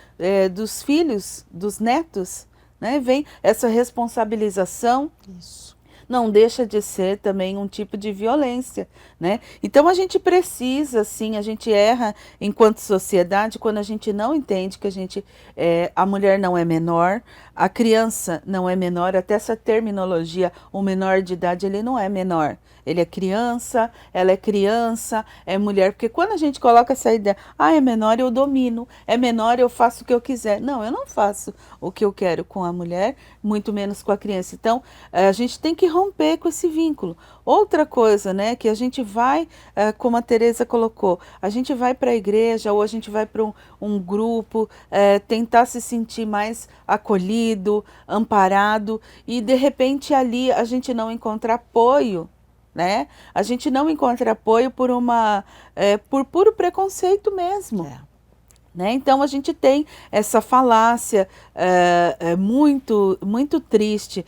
dos filhos, dos netos, né? Vem essa responsabilização. Isso. Não deixa de ser também um tipo de violência, né? Então a gente precisa, sim, a gente erra enquanto sociedade quando a gente não entende que a mulher não é menor, a criança não é menor, até essa terminologia, o menor de idade, ele não é menor. Ele é criança, ela é mulher, porque quando a gente coloca essa ideia, é menor, eu domino, é menor, eu faço o que eu quiser. Não, eu não faço o que eu quero com a mulher, muito menos com a criança. Então, a gente tem que romper com esse vínculo. Outra coisa, né, que a gente vai, como a Tereza colocou, a gente vai para a igreja ou a gente vai para um grupo, tentar se sentir mais acolhido, amparado, e de repente ali a gente não encontra apoio, né? A gente não encontra apoio por puro preconceito mesmo. Né? Então a gente tem essa falácia muito, muito triste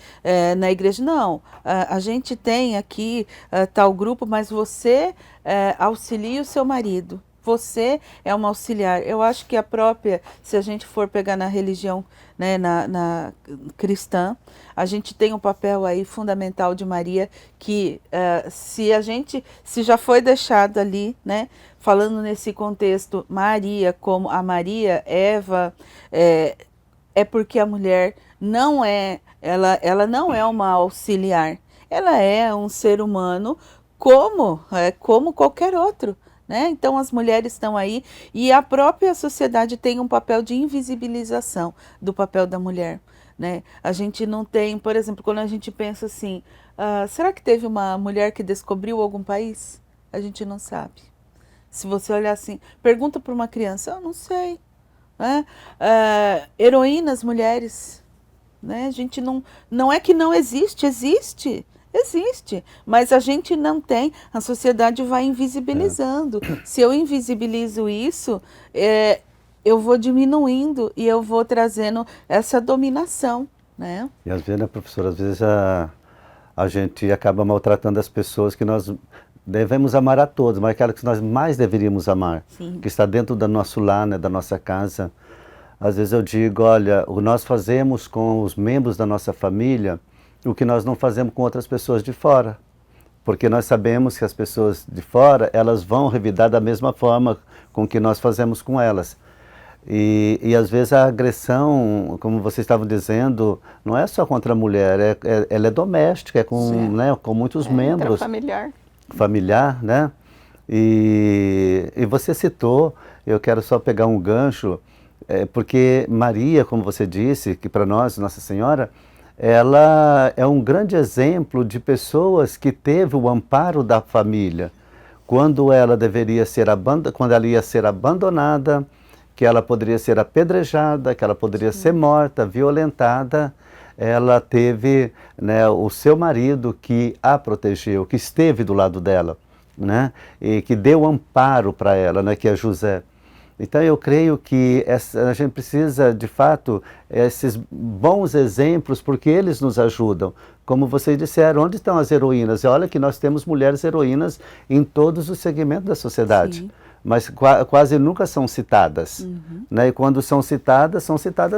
na igreja. Não, a gente tem aqui tal grupo, mas você auxilia o seu marido. Você é uma auxiliar. Eu acho que se a gente for pegar na religião, né, na cristã, a gente tem um papel aí fundamental de Maria, que se já foi deixado ali, né, falando nesse contexto, Maria, como a Maria, Eva, é porque a mulher não ela não é uma auxiliar, ela é um ser humano como qualquer outro. Né? Então as mulheres estão aí e a própria sociedade tem um papel de invisibilização do papel da mulher. Né? A gente não tem, por exemplo, quando a gente pensa assim, será que teve uma mulher que descobriu algum país? A gente não sabe. Se você olhar assim, pergunta para uma criança, eu não sei. Né? Heroínas mulheres, né? A gente não é que não existe, existe, mas a gente não tem, a sociedade vai invisibilizando. Se eu invisibilizo isso, eu vou diminuindo e eu vou trazendo essa dominação, né? E às vezes, né, professora, às vezes a gente acaba maltratando as pessoas que nós devemos amar a todos, mas aquela que nós mais deveríamos amar, Sim. que está dentro do nosso lar, né, da nossa casa. Às vezes eu digo, olha, nós fazemos com os membros da nossa família o que nós não fazemos com outras pessoas de fora. Porque nós sabemos que as pessoas de fora, elas vão revidar da mesma forma com que nós fazemos com elas. E às vezes a agressão, como vocês estavam dizendo, não é só contra a mulher, ela é doméstica, né, com muitos membros. Familiar, né? E você citou, eu quero só pegar um gancho, porque Maria, como você disse, que para nós, Nossa Senhora, ela é um grande exemplo de pessoas que teve o amparo da família. Quando ela quando ela ia ser abandonada, que ela poderia ser apedrejada, que ela poderia ser morta, violentada, ela teve, né, o seu marido que a protegeu, que esteve do lado dela, né, e que deu amparo para ela, né, que é José. Então eu creio que a gente precisa, de fato, esses bons exemplos, porque eles nos ajudam. Como vocês disseram, onde estão as heroínas? E olha que nós temos mulheres heroínas em todos os segmentos da sociedade. Sim. mas quase nunca são citadas. Né? E quando são citadas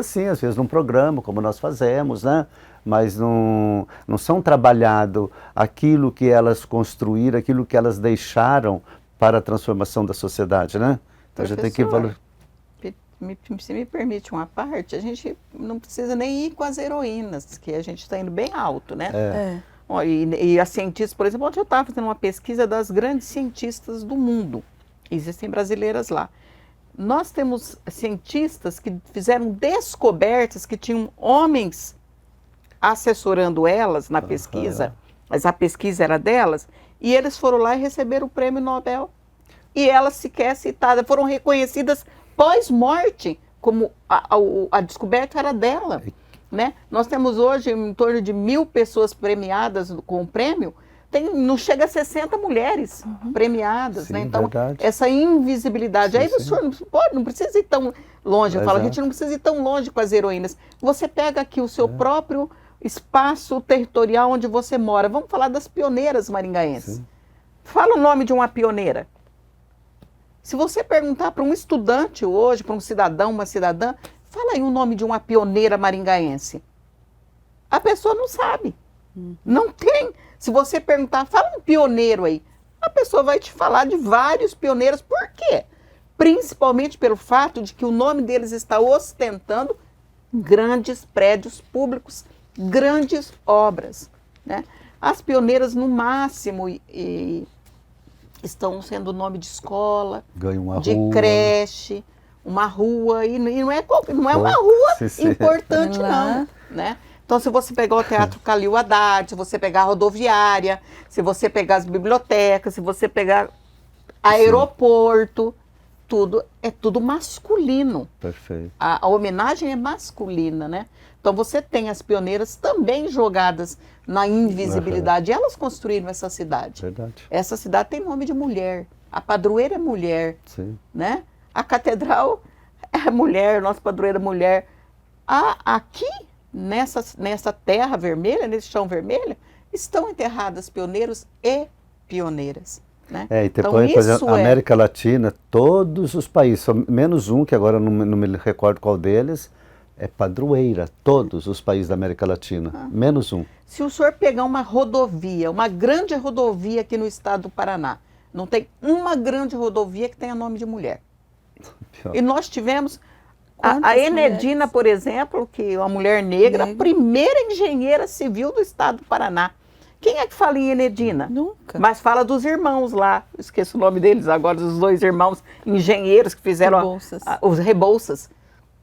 sim, às vezes num programa, como nós fazemos, né? Mas não são trabalhado aquilo que elas construíram, aquilo que elas deixaram para a transformação da sociedade, né? Então a gente tem que valorizar. Se me permite uma parte, a gente não precisa nem ir com as heroínas, que a gente está indo bem alto, né? Ó, e as cientistas, por exemplo, ontem eu estava fazendo uma pesquisa das grandes cientistas do mundo. Existem brasileiras lá. Nós temos cientistas que fizeram descobertas que tinham homens assessorando elas na pesquisa, mas a pesquisa era delas, e eles foram lá e receberam o prêmio Nobel. E elas sequer citadas, foram reconhecidas pós-morte, como a descoberta era dela. Né? Nós temos hoje em torno de 1000 pessoas premiadas com o prêmio, não chega a 60 mulheres premiadas. Sim, né? Então, verdade. essa invisibilidade. Aí o senhor não precisa ir tão longe. Eu falo, a gente não precisa ir tão longe com as heroínas. Você pega aqui o seu próprio espaço territorial onde você mora. Vamos falar das pioneiras maringaenses. Sim. Fala o nome de uma pioneira. Se você perguntar para um estudante hoje, para um cidadão, uma cidadã, fala aí o nome de uma pioneira maringaense. A pessoa não sabe. Não tem. Se você perguntar, fala um pioneiro aí, a pessoa vai te falar de vários pioneiros. Por quê? Principalmente pelo fato de que o nome deles está ostentando grandes prédios públicos, grandes obras. Né? As pioneiras, no máximo, estão sendo nome de escola, Ganha uma de rua. creche, uma rua, e não é uma rua Sim. importante, não. Né? Então, se você pegar o Teatro Calil Haddad, se você pegar a rodoviária, se você pegar as bibliotecas, se você pegar aeroporto, é tudo masculino. Perfeito. A homenagem é masculina, né? Então, você tem as pioneiras também jogadas na invisibilidade. Elas construíram essa cidade. Verdade. Essa cidade tem nome de mulher. A padroeira é mulher. Sim. Né? A catedral é mulher, nossa padroeira é mulher. Aqui, nessa terra vermelha, nesse chão vermelho, estão enterradas pioneiros e pioneiras. Né? E então, depois, por isso exemplo, América Latina, todos os países, só menos um, que agora não me recordo qual deles, é padroeira. Todos os países da América Latina, menos um. Se o senhor pegar uma rodovia, uma grande rodovia aqui no estado do Paraná, não tem uma grande rodovia que tenha nome de mulher. Pior. E nós tivemos a Enedina, por exemplo, que é uma mulher negra, a primeira engenheira civil do estado do Paraná. Quem é que fala em Enedina? Nunca. Mas fala dos irmãos lá, esqueço o nome deles agora, dos 2 irmãos engenheiros que fizeram Rebouças. os Rebouças.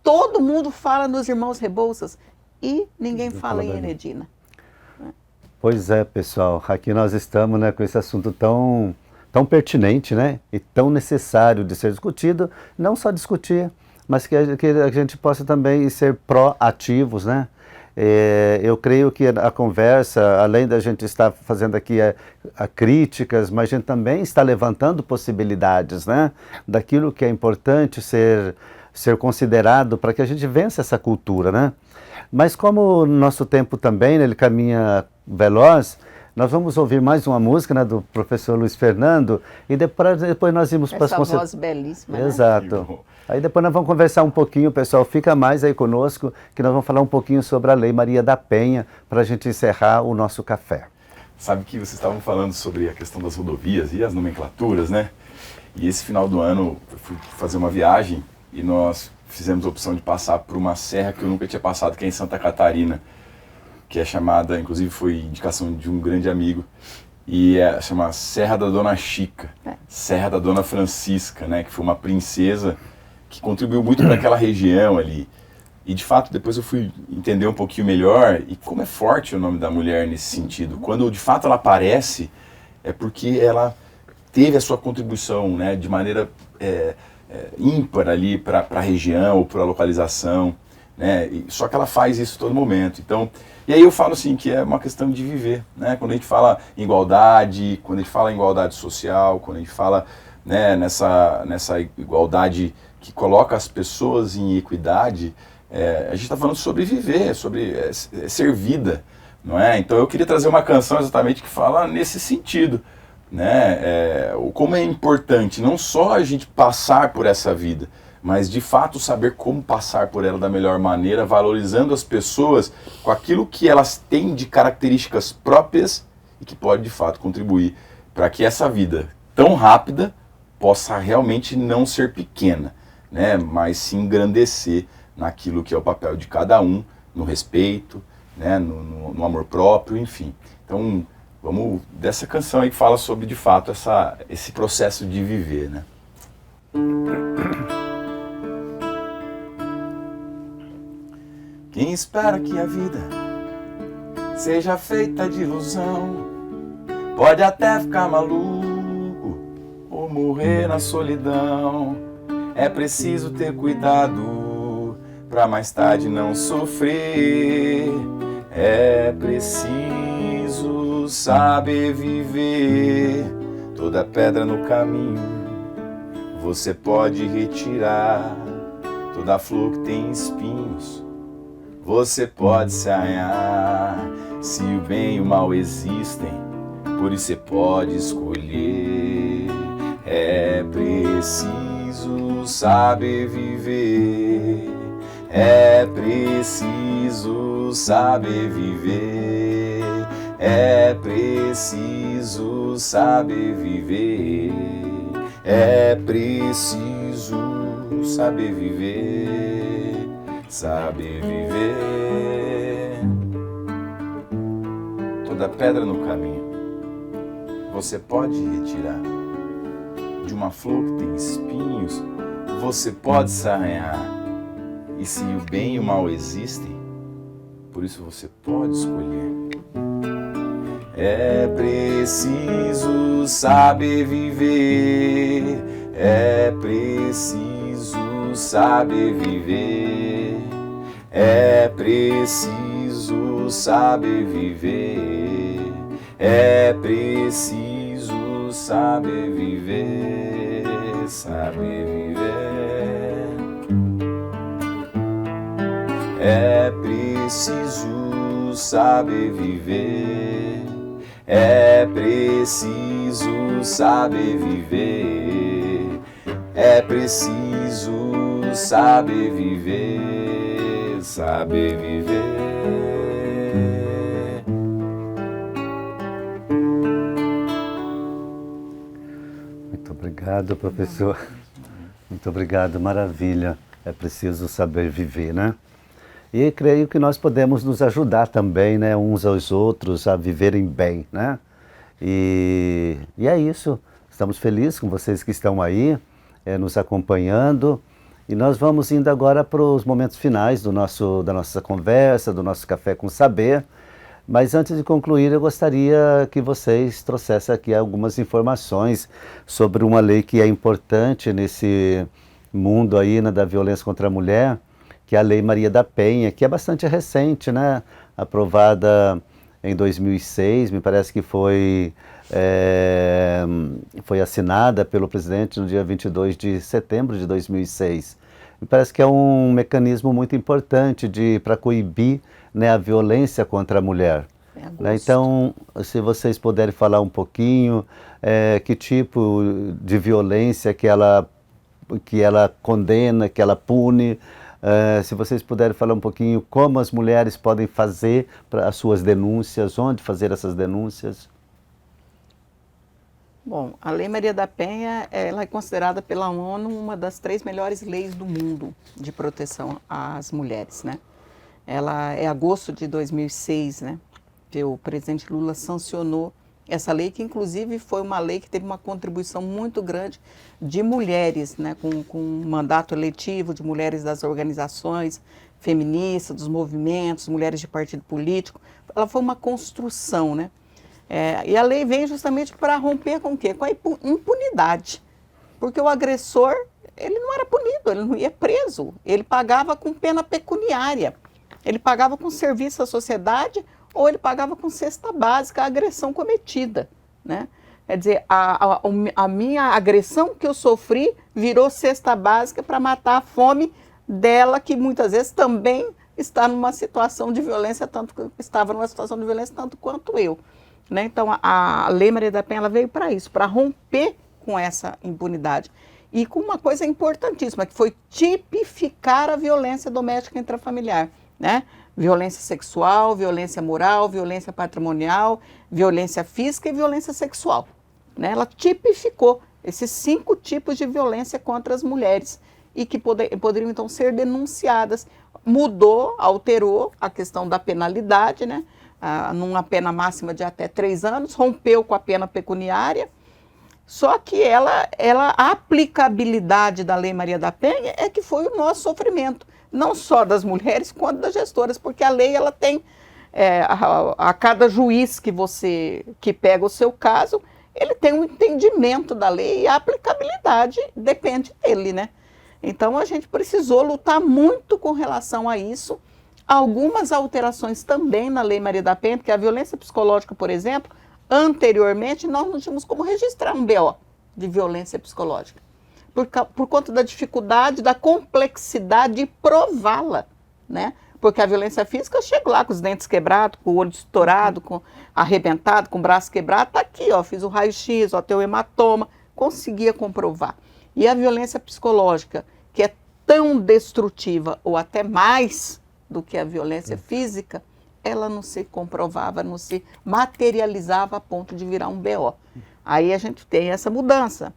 Todo mundo fala nos irmãos Rebouças e ninguém fala em Enedina. Pois é, pessoal, aqui nós estamos, né, com esse assunto tão pertinente, né, e tão necessário de ser discutido, não só discutir, mas que a gente possa também ser proativos, né. Eu creio que a conversa, além da gente estar fazendo aqui a críticas, mas a gente também está levantando possibilidades, né, daquilo que é importante ser considerado para que a gente vença essa cultura, né. Mas como o nosso tempo também, né, ele caminha veloz, nós vamos ouvir mais uma música, né, do professor Luiz Fernando, e depois nós vamos para as Essa voz belíssima, né? Exato. Aí depois nós vamos conversar um pouquinho, pessoal, fica mais aí conosco, que nós vamos falar um pouquinho sobre a Lei Maria da Penha, para a gente encerrar o nosso café. Sabe que vocês estavam falando sobre a questão das rodovias e as nomenclaturas, né? E esse final do ano eu fui fazer uma viagem e nós fizemos a opção de passar por uma serra que eu nunca tinha passado, que é em Santa Catarina, que é chamada, inclusive foi indicação de um grande amigo, e chama Serra da Dona Chica, Serra da Dona Francisca, né? Que foi uma princesa que contribuiu muito para aquela região ali. E de fato depois eu fui entender um pouquinho melhor e como é forte o nome da mulher nesse sentido. Quando de fato ela aparece, é porque ela teve a sua contribuição, né, de maneira ímpar ali para a região ou para a localização, né? Só que ela faz isso todo momento. Então, e aí eu falo assim que é uma questão de viver, né? Quando a gente fala em igualdade, quando a gente fala em igualdade social, quando a gente fala, né, nessa igualdade que coloca as pessoas em equidade, a gente está falando sobre viver, sobre ser vida, não é? Então eu queria trazer uma canção exatamente que fala nesse sentido, né, como é importante não só a gente passar por essa vida, mas de fato saber como passar por ela da melhor maneira, valorizando as pessoas com aquilo que elas têm de características próprias e que pode de fato contribuir para que essa vida tão rápida possa realmente não ser pequena, né, mas se engrandecer naquilo que é o papel de cada um, no respeito, né, no amor próprio, enfim. Então, vamos dessa canção aí que fala sobre, de fato, esse processo de viver, né? Quem espera que a vida seja feita de ilusão pode até ficar maluco ou morrer na solidão. É preciso ter cuidado pra mais tarde não sofrer. É preciso saber viver. Toda pedra no caminho você pode retirar. Toda flor que tem espinhos você pode se arranhar. Se o bem e o mal existem, por isso você pode escolher. É preciso saber viver. É preciso saber viver. É preciso saber viver. É preciso saber viver. Saber viver. Toda pedra no caminho você pode retirar. De uma flor que tem espinhos você pode se arranhar. E se o bem e o mal existem, por isso você pode escolher. É preciso saber viver. É preciso saber viver. É preciso saber viver. É preciso saber viver. Saber viver. É preciso saber viver. É preciso saber viver. É preciso saber viver. Saber viver. Muito obrigado, professor. Muito obrigado, maravilha. É preciso saber viver, né? E creio que nós podemos nos ajudar também, né, uns aos outros a viverem bem, né? E é isso. Estamos felizes com vocês que estão aí, nos acompanhando. E nós vamos indo agora para os momentos finais da nossa conversa, do nosso Café com Saber. Mas antes de concluir, eu gostaria que vocês trouxessem aqui algumas informações sobre uma lei que é importante nesse mundo aí, né, da violência contra a mulher, que é a Lei Maria da Penha, que é bastante recente, né? Aprovada em 2006, me parece que foi assinada pelo presidente no dia 22 de setembro de 2006. Me parece que é um mecanismo muito importante para coibir, né, a violência contra a mulher. Né? Então, se vocês puderem falar um pouquinho, que tipo de violência que ela condena, que ela pune, se vocês puderem falar um pouquinho como as mulheres podem fazer as suas denúncias, onde fazer essas denúncias. Bom, a Lei Maria da Penha, ela é considerada pela ONU uma das 3 melhores leis do mundo de proteção às mulheres, né? Ela é agosto de 2006, né? Que o presidente Lula sancionou essa lei, que inclusive foi uma lei que teve uma contribuição muito grande de mulheres, né? Com mandato eletivo, de mulheres das organizações feministas, dos movimentos, mulheres de partido político. Ela foi uma construção, né? E a lei vem justamente para romper com o quê? Com a impunidade. Porque o agressor, ele não era punido, ele não ia preso. Ele pagava com pena pecuniária. Ele pagava com serviço à sociedade ou ele pagava com cesta básica a agressão cometida, né? Quer dizer, a minha agressão que eu sofri virou cesta básica para matar a fome dela, que muitas vezes também está numa situação de violência, estava numa situação de violência tanto quanto eu. né? Então, a Lei Maria da Penha ela veio para isso, para romper com essa impunidade. E com uma coisa importantíssima, que foi tipificar a violência doméstica intrafamiliar, né? Violência sexual, violência moral, violência patrimonial, violência física e violência sexual, né? Ela tipificou esses 5 tipos de violência contra as mulheres e que poderiam, então, ser denunciadas. Mudou, alterou a questão da penalidade, né? Numa pena máxima de até 3 anos, rompeu com a pena pecuniária. Só que a aplicabilidade da Lei Maria da Penha é que foi o nosso sofrimento, não só das mulheres, quanto das gestoras, porque a lei ela tem, a cada juiz que pega o seu caso, ele tem um entendimento da lei e a aplicabilidade depende dele, né? Então a gente precisou lutar muito com relação a isso. Algumas alterações também na Lei Maria da Penha, porque a violência psicológica, por exemplo, anteriormente nós não tínhamos como registrar um BO de violência psicológica, por conta da dificuldade, da complexidade de prová-la, né? Porque a violência física, eu chego lá com os dentes quebrados, com o olho estourado, com arrebentado, com o braço quebrado, tá aqui, ó, fiz o raio-x, ó, tem o hematoma, conseguia comprovar. E a violência psicológica, que é tão destrutiva, ou até mais do que a violência física, ela não se comprovava, não se materializava a ponto de virar um BO. Aí a gente tem essa mudança,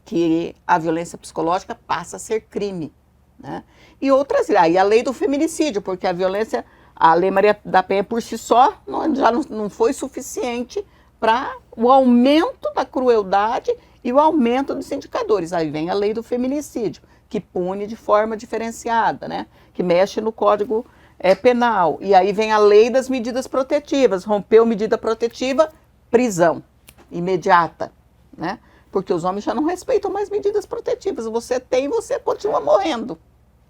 que a violência psicológica passa a ser crime, né? E outras, aí a lei do feminicídio, porque a Lei Maria da Penha por si só já não foi suficiente para o aumento da crueldade e o aumento dos indicadores. Aí vem a lei do feminicídio, que pune de forma diferenciada, né? Que mexe no Código Penal. E aí vem a lei das medidas protetivas, rompeu medida protetiva, prisão imediata, né? Porque os homens já não respeitam mais medidas protetivas. Você continua morrendo,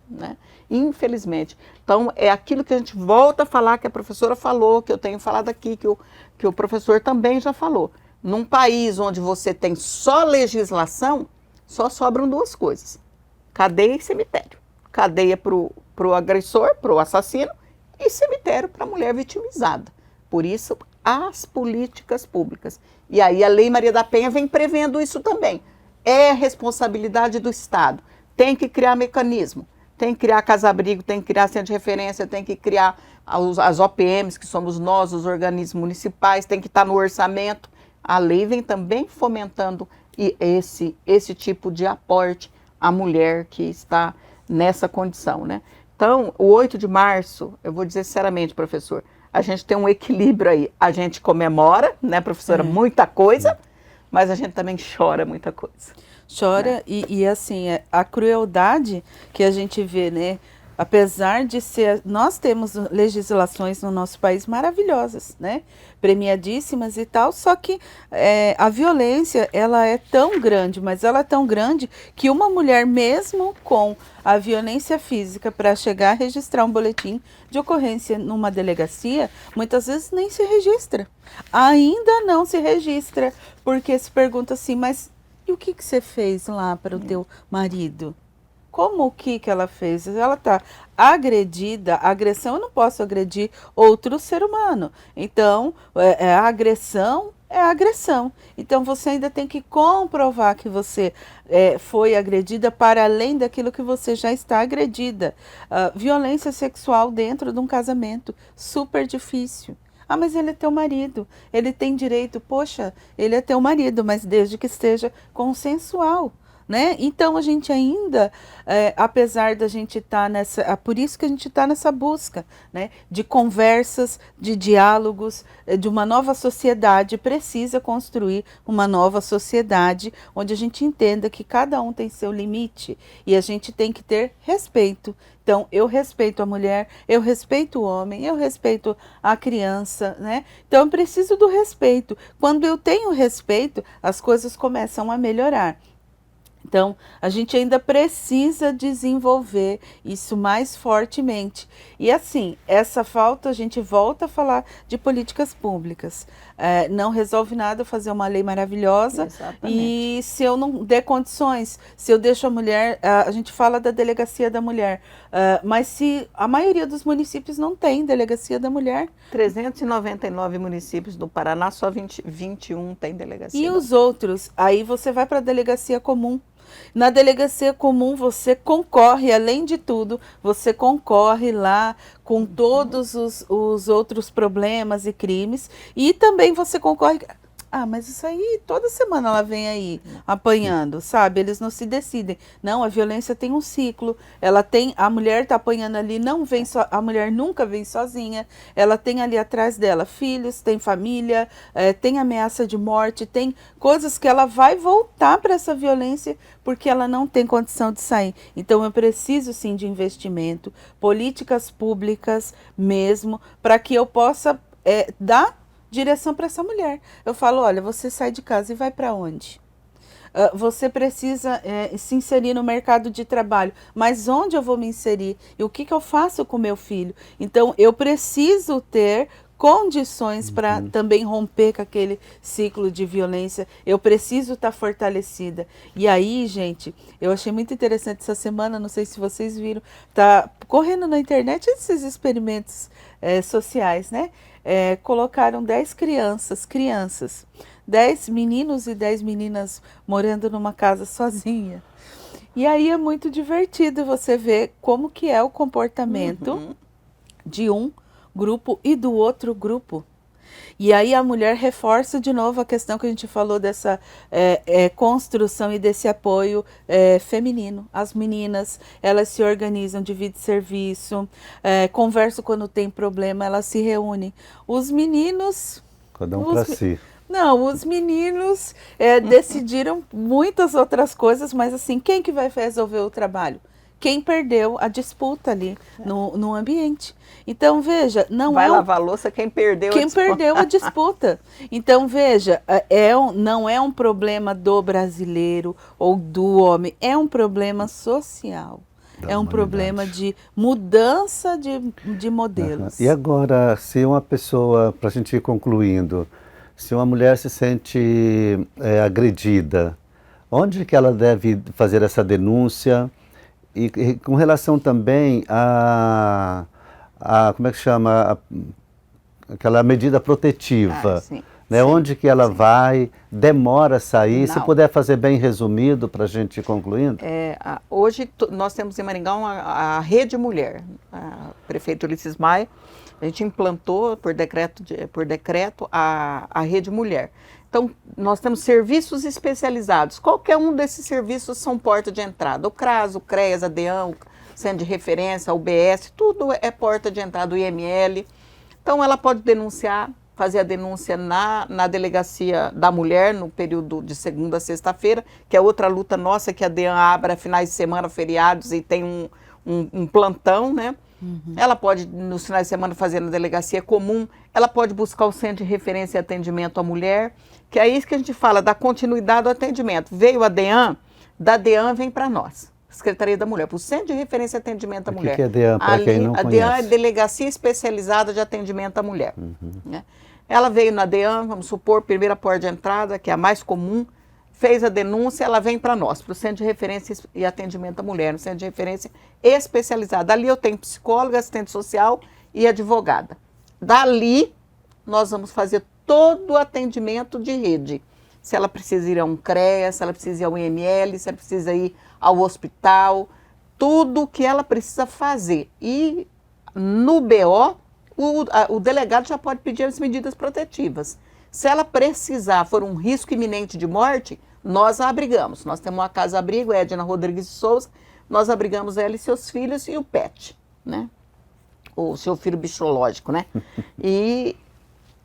né? Infelizmente. Então, é aquilo que a gente volta a falar, que a professora falou, que eu tenho falado aqui, que o professor também já falou. Num país onde você tem só legislação, só sobram 2 coisas: cadeia e cemitério. Cadeia para o agressor, para o assassino, e cemitério para a mulher vitimizada. Por isso, as políticas públicas. E aí a Lei Maria da Penha vem prevendo isso também. É responsabilidade do Estado. Tem que criar mecanismo. Tem que criar casa-abrigo, tem que criar centro de referência, tem que criar as OPMs, que somos nós, os organismos municipais, tem que estar no orçamento. A lei vem também fomentando esse tipo de aporte à mulher que está nessa condição, né? Então, o 8 de março, eu vou dizer sinceramente, professor, a gente tem um equilíbrio aí. A gente comemora, né, professora, muita coisa, mas a gente também chora muita coisa. Chora, né? e assim, a crueldade que a gente vê, né? Apesar de ser, nós temos legislações no nosso país maravilhosas, né? Premiadíssimas e tal, só que a violência, ela é tão grande, mas ela é tão grande que uma mulher, mesmo com a violência física, para chegar a registrar um boletim de ocorrência numa delegacia, muitas vezes nem se registra. Ainda não se registra, porque se pergunta assim, mas e o que você fez lá para o teu marido? Como o que ela fez? Ela está agredida, agressão, eu não posso agredir outro ser humano. Então, a agressão é agressão. Então, você ainda tem que comprovar que você foi agredida para além daquilo que você já está agredida. Violência sexual dentro de um casamento, super difícil. Ah, mas ele é teu marido, ele tem direito. Poxa, ele é teu marido, mas desde que esteja consensual. Né? Então a gente ainda, apesar da gente estar por isso que a gente está nessa busca, né? De conversas, de diálogos, de uma nova sociedade, precisa construir uma nova sociedade onde a gente entenda que cada um tem seu limite e a gente tem que ter respeito. Então, eu respeito a mulher, eu respeito o homem, eu respeito a criança, né? Então, eu preciso do respeito. Quando eu tenho respeito, as coisas começam a melhorar. Então, a gente ainda precisa desenvolver isso mais fortemente. E assim, essa falta, a gente volta a falar de políticas públicas. Não resolve nada fazer uma lei maravilhosa. Exatamente. E se eu não der condições, se eu deixo a mulher, a gente fala da delegacia da mulher, mas se a maioria dos municípios não tem delegacia da mulher. 399 municípios do Paraná, só 21 tem delegacia. E os outros? Aí você vai para a delegacia comum. Na delegacia comum você concorre, além de tudo, você concorre lá com todos os outros problemas e crimes e também você concorre... Ah, mas isso aí, toda semana ela vem aí apanhando, sabe? Eles não se decidem. Não, a violência tem um ciclo. A mulher tá apanhando ali, não vem só, a mulher nunca vem sozinha. Ela tem ali atrás dela filhos, tem família, tem ameaça de morte, tem coisas que ela vai voltar para essa violência porque ela não tem condição de sair. Então eu preciso sim de investimento, políticas públicas mesmo, para que eu possa dar direção para essa mulher. Eu falo, olha, você sai de casa e vai para onde? Você precisa se inserir no mercado de trabalho, mas onde eu vou me inserir? E o que eu faço com meu filho? Então, eu preciso ter condições para também romper com aquele ciclo de violência. Eu preciso estar fortalecida. E aí, gente, eu achei muito interessante essa semana, não sei se vocês viram, tá correndo na internet esses experimentos sociais, né? Colocaram 10 crianças, 10 meninos e 10 meninas morando numa casa sozinha. E aí é muito divertido você ver como que é o comportamento de um grupo e do outro grupo. E aí a mulher reforça de novo a questão que a gente falou dessa construção e desse apoio feminino. As meninas, elas se organizam, dividem serviço, conversam quando tem problema, elas se reúnem. Os meninos... Cada um para si. Não, os meninos decidiram muitas outras coisas, mas assim, quem que vai resolver o trabalho? Quem perdeu a disputa ali no ambiente. Então, veja, não vai lavar a louça quem perdeu a disputa. Então, veja, não é um problema do brasileiro ou do homem, é um problema social. É um problema de mudança de modelos. E agora, se uma pessoa, para a gente ir concluindo, se uma mulher se sente agredida, onde que ela deve fazer essa denúncia? E com relação também a como é que chama, aquela medida protetiva, né? Sim, onde que ela vai, demora a sair, se puder fazer bem resumido para a gente ir concluindo. Hoje nós temos em Maringá a Rede Mulher, a prefeito Ulisses Maia, a gente implantou por decreto a Rede Mulher. Então, nós temos serviços especializados. Qualquer um desses serviços são porta de entrada. O CRAS, o CREAS, a DEAN, o Centro de Referência, a UBS, tudo é porta de entrada, o IML. Então, ela pode denunciar, fazer a denúncia na delegacia da mulher, no período de segunda a sexta-feira, que é outra luta nossa, que a DEAN abra finais de semana, feriados, e tem um plantão, né? Ela pode, nos finais de semana, fazer na delegacia comum, ela pode buscar o Centro de Referência e Atendimento à Mulher, que é isso que a gente fala, da continuidade do atendimento. Veio a DEAN, da DEAN vem para nós, Secretaria da Mulher, para o Centro de Referência e Atendimento à Mulher. O que é DEAN, para quem não conhece? A DEAN é Delegacia Especializada de Atendimento à Mulher. Né? Ela veio na DEAN, vamos supor, primeira porta de entrada, que é a mais comum, fez a denúncia, ela vem para nós, para o Centro de Referência e Atendimento à Mulher, no Centro de Referência especializado. Ali eu tenho psicóloga, assistente social e advogada. Dali, nós vamos fazer todo o atendimento de rede. Se ela precisa ir a um CREA, se ela precisa ir ao IML, se ela precisa ir ao hospital, tudo o que ela precisa fazer. E no BO, o delegado já pode pedir as medidas protetivas. Se ela precisar, for um risco iminente de morte, nós a abrigamos. Nós temos uma casa-abrigo, Edna Rodrigues de Souza, nós abrigamos ela e seus filhos e o pet, né? O seu filho biológico, né? E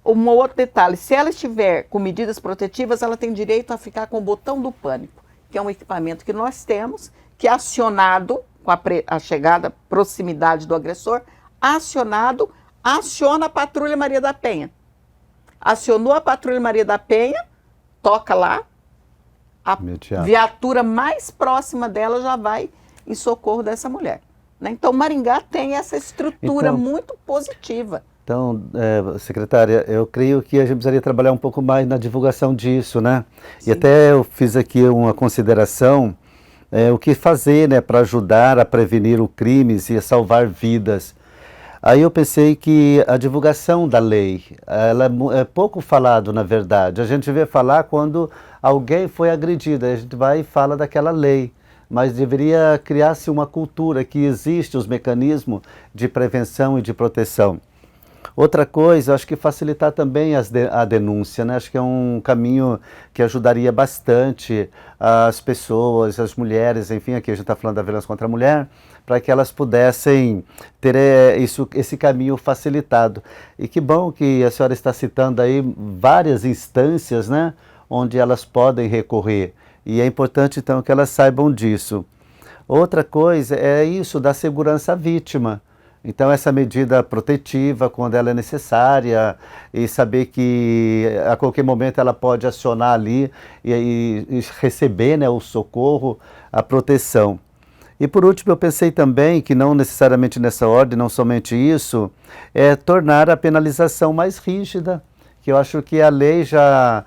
um outro detalhe, se ela estiver com medidas protetivas, ela tem direito a ficar com o botão do pânico, que é um equipamento que nós temos, que é acionado, com a chegada, proximidade do agressor, aciona a Patrulha Maria da Penha. Acionou a Patrulha Maria da Penha, toca lá, a Imediato. viatura mais próxima dela já vai em socorro dessa mulher. Né? Então, Maringá tem essa estrutura Então, muito positiva. Então, secretária, eu creio que a gente precisaria trabalhar um pouco mais na divulgação disso, né? Sim. E até eu fiz aqui uma consideração, o que fazer, né, para ajudar a prevenir o crimes e a salvar vidas. Aí eu pensei que a divulgação da lei, ela é pouco falado, na verdade. A gente vê falar quando alguém foi agredido, a gente vai e fala daquela lei. Mas deveria criar-se uma cultura que existe os mecanismos de prevenção e de proteção. Outra coisa, acho que facilitar também a denúncia, né? Acho que é um caminho que ajudaria bastante as pessoas, as mulheres, enfim, aqui a gente está falando da violência contra a mulher, para que elas pudessem ter esse caminho facilitado. E que bom que a senhora está citando aí várias instâncias, né, onde elas podem recorrer. E é importante, então, que elas saibam disso. Outra coisa é isso da segurança à vítima. Então, essa medida protetiva, quando ela é necessária, e saber que a qualquer momento ela pode acionar ali e receber, né, o socorro, a proteção. E por último, eu pensei também que não necessariamente nessa ordem, não somente isso, é tornar a penalização mais rígida, que eu acho que a lei já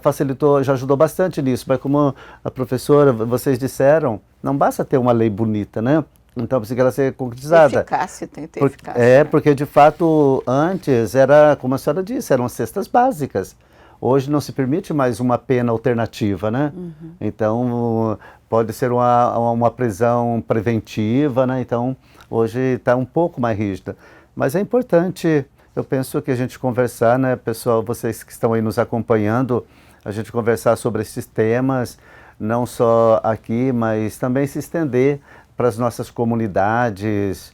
facilitou, já ajudou bastante nisso, mas como a professora, vocês disseram, não basta ter uma lei bonita, né? Então precisa que ela seja concretizada. Eficácia, tem que ter eficácia. Né? Porque de fato antes era, como a senhora disse, eram cestas básicas. Hoje não se permite mais uma pena alternativa, né? Uhum. Então pode ser uma prisão preventiva, né? Então hoje está um pouco mais rígida. Mas é importante, eu penso que a gente conversar, né, pessoal, vocês que estão aí nos acompanhando, a gente conversar sobre esses temas, não só aqui, mas também se estender para as nossas comunidades,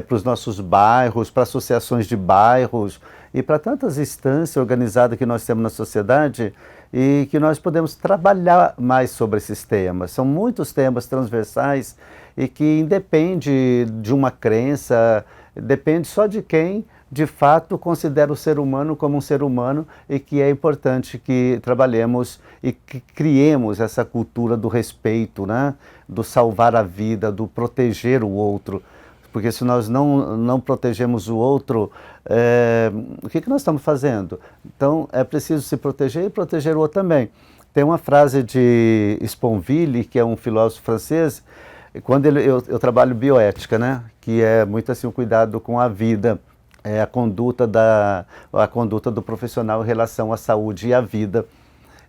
para os nossos bairros, para associações de bairros e para tantas instâncias organizadas que nós temos na sociedade e que nós podemos trabalhar mais sobre esses temas. São muitos temas transversais e que independe de uma crença, depende só de quem de fato considera o ser humano como um ser humano e que é importante que trabalhemos e que criemos essa cultura do respeito, né? Do salvar a vida, do proteger o outro. Porque se nós não protegemos o outro, o que nós estamos fazendo? Então é preciso se proteger e proteger o outro também. Tem uma frase de Sponville, que é um filósofo francês, quando eu trabalho bioética, né? Que é muito assim o cuidado com a vida. É a conduta do profissional em relação à saúde e à vida.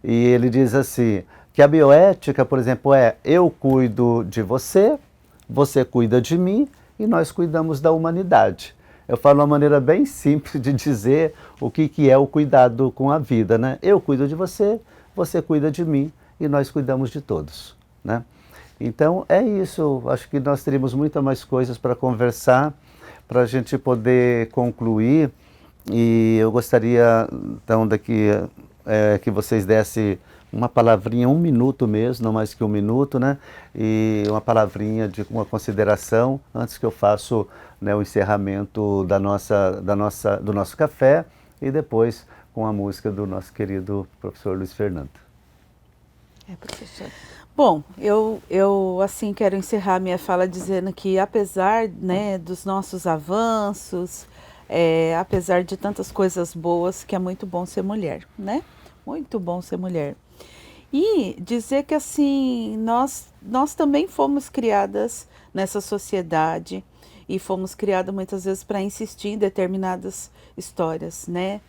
E ele diz assim, que a bioética, por exemplo, eu cuido de você, você cuida de mim e nós cuidamos da humanidade. Eu falo uma maneira bem simples de dizer o que é o cuidado com a vida, né? Eu cuido de você, você cuida de mim e nós cuidamos de todos, né? Então é isso, acho que nós teríamos muitas mais coisas para conversar, para a gente poder concluir, e eu gostaria, então, que vocês dessem uma palavrinha, 1 minuto mesmo, não mais que 1 minuto, né? E uma palavrinha de uma consideração, antes que eu faça, né, o encerramento do nosso café, e depois com a música do nosso querido professor Luiz Fernando. Professor. Bom, eu assim quero encerrar minha fala dizendo que apesar, né, dos nossos avanços, apesar de tantas coisas boas, que é muito bom ser mulher, né? Muito bom ser mulher. E dizer que assim, nós também fomos criadas nessa sociedade e fomos criadas muitas vezes para insistir em determinadas histórias, né?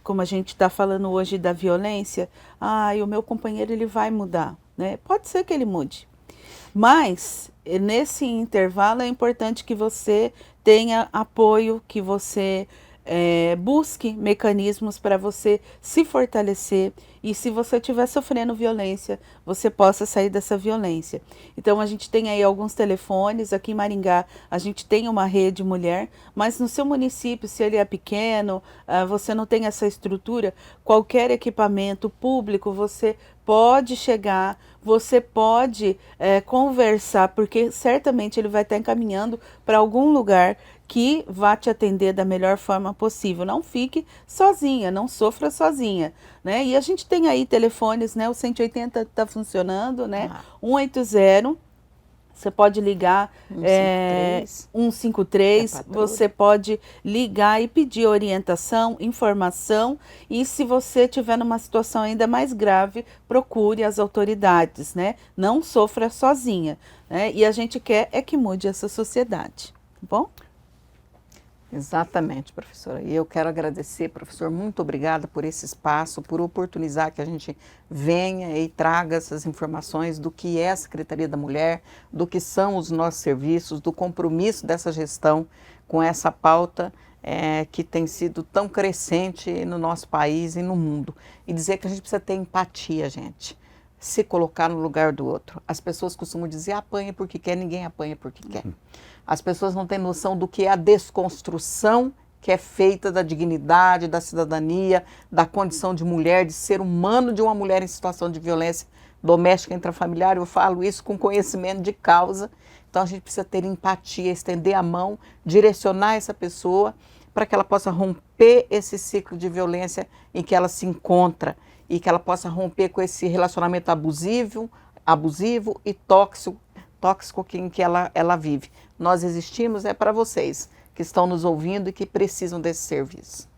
Como a gente está falando hoje da violência, o meu companheiro ele vai mudar. Né? Pode ser que ele mude, mas nesse intervalo é importante que você tenha apoio, que você busque mecanismos para você se fortalecer e se você estiver sofrendo violência, você possa sair dessa violência. Então a gente tem aí alguns telefones, aqui em Maringá a gente tem uma rede mulher, mas no seu município, se ele é pequeno, você não tem essa estrutura, qualquer equipamento público você pode chegar, você pode conversar, porque certamente ele vai estar encaminhando para algum lugar que vá te atender da melhor forma possível. Não fique sozinha, não sofra sozinha, né? E a gente tem aí telefones, né? O 180 está funcionando, né? 180, você pode ligar 153, você pode ligar e pedir orientação, informação, e se você estiver numa situação ainda mais grave, procure as autoridades, né? Não sofra sozinha, né? E a gente quer que mude essa sociedade, tá bom? Exatamente, professora. E eu quero agradecer, professor, muito obrigada por esse espaço, por oportunizar que a gente venha e traga essas informações do que é a Secretaria da Mulher, do que são os nossos serviços, do compromisso dessa gestão com essa pauta que tem sido tão crescente no nosso país e no mundo. E dizer que a gente precisa ter empatia, gente. Se colocar no lugar do outro. As pessoas costumam dizer, apanha porque quer, ninguém apanha porque quer. As pessoas não têm noção do que é a desconstrução que é feita da dignidade, da cidadania, da condição de mulher, de ser humano de uma mulher em situação de violência doméstica intrafamiliar. Eu falo isso com conhecimento de causa. Então a gente precisa ter empatia, estender a mão, direcionar essa pessoa para que ela possa romper esse ciclo de violência em que ela se encontra e que ela possa romper com esse relacionamento abusivo e tóxico em que ela vive. Nós existimos para vocês que estão nos ouvindo e que precisam desse serviço.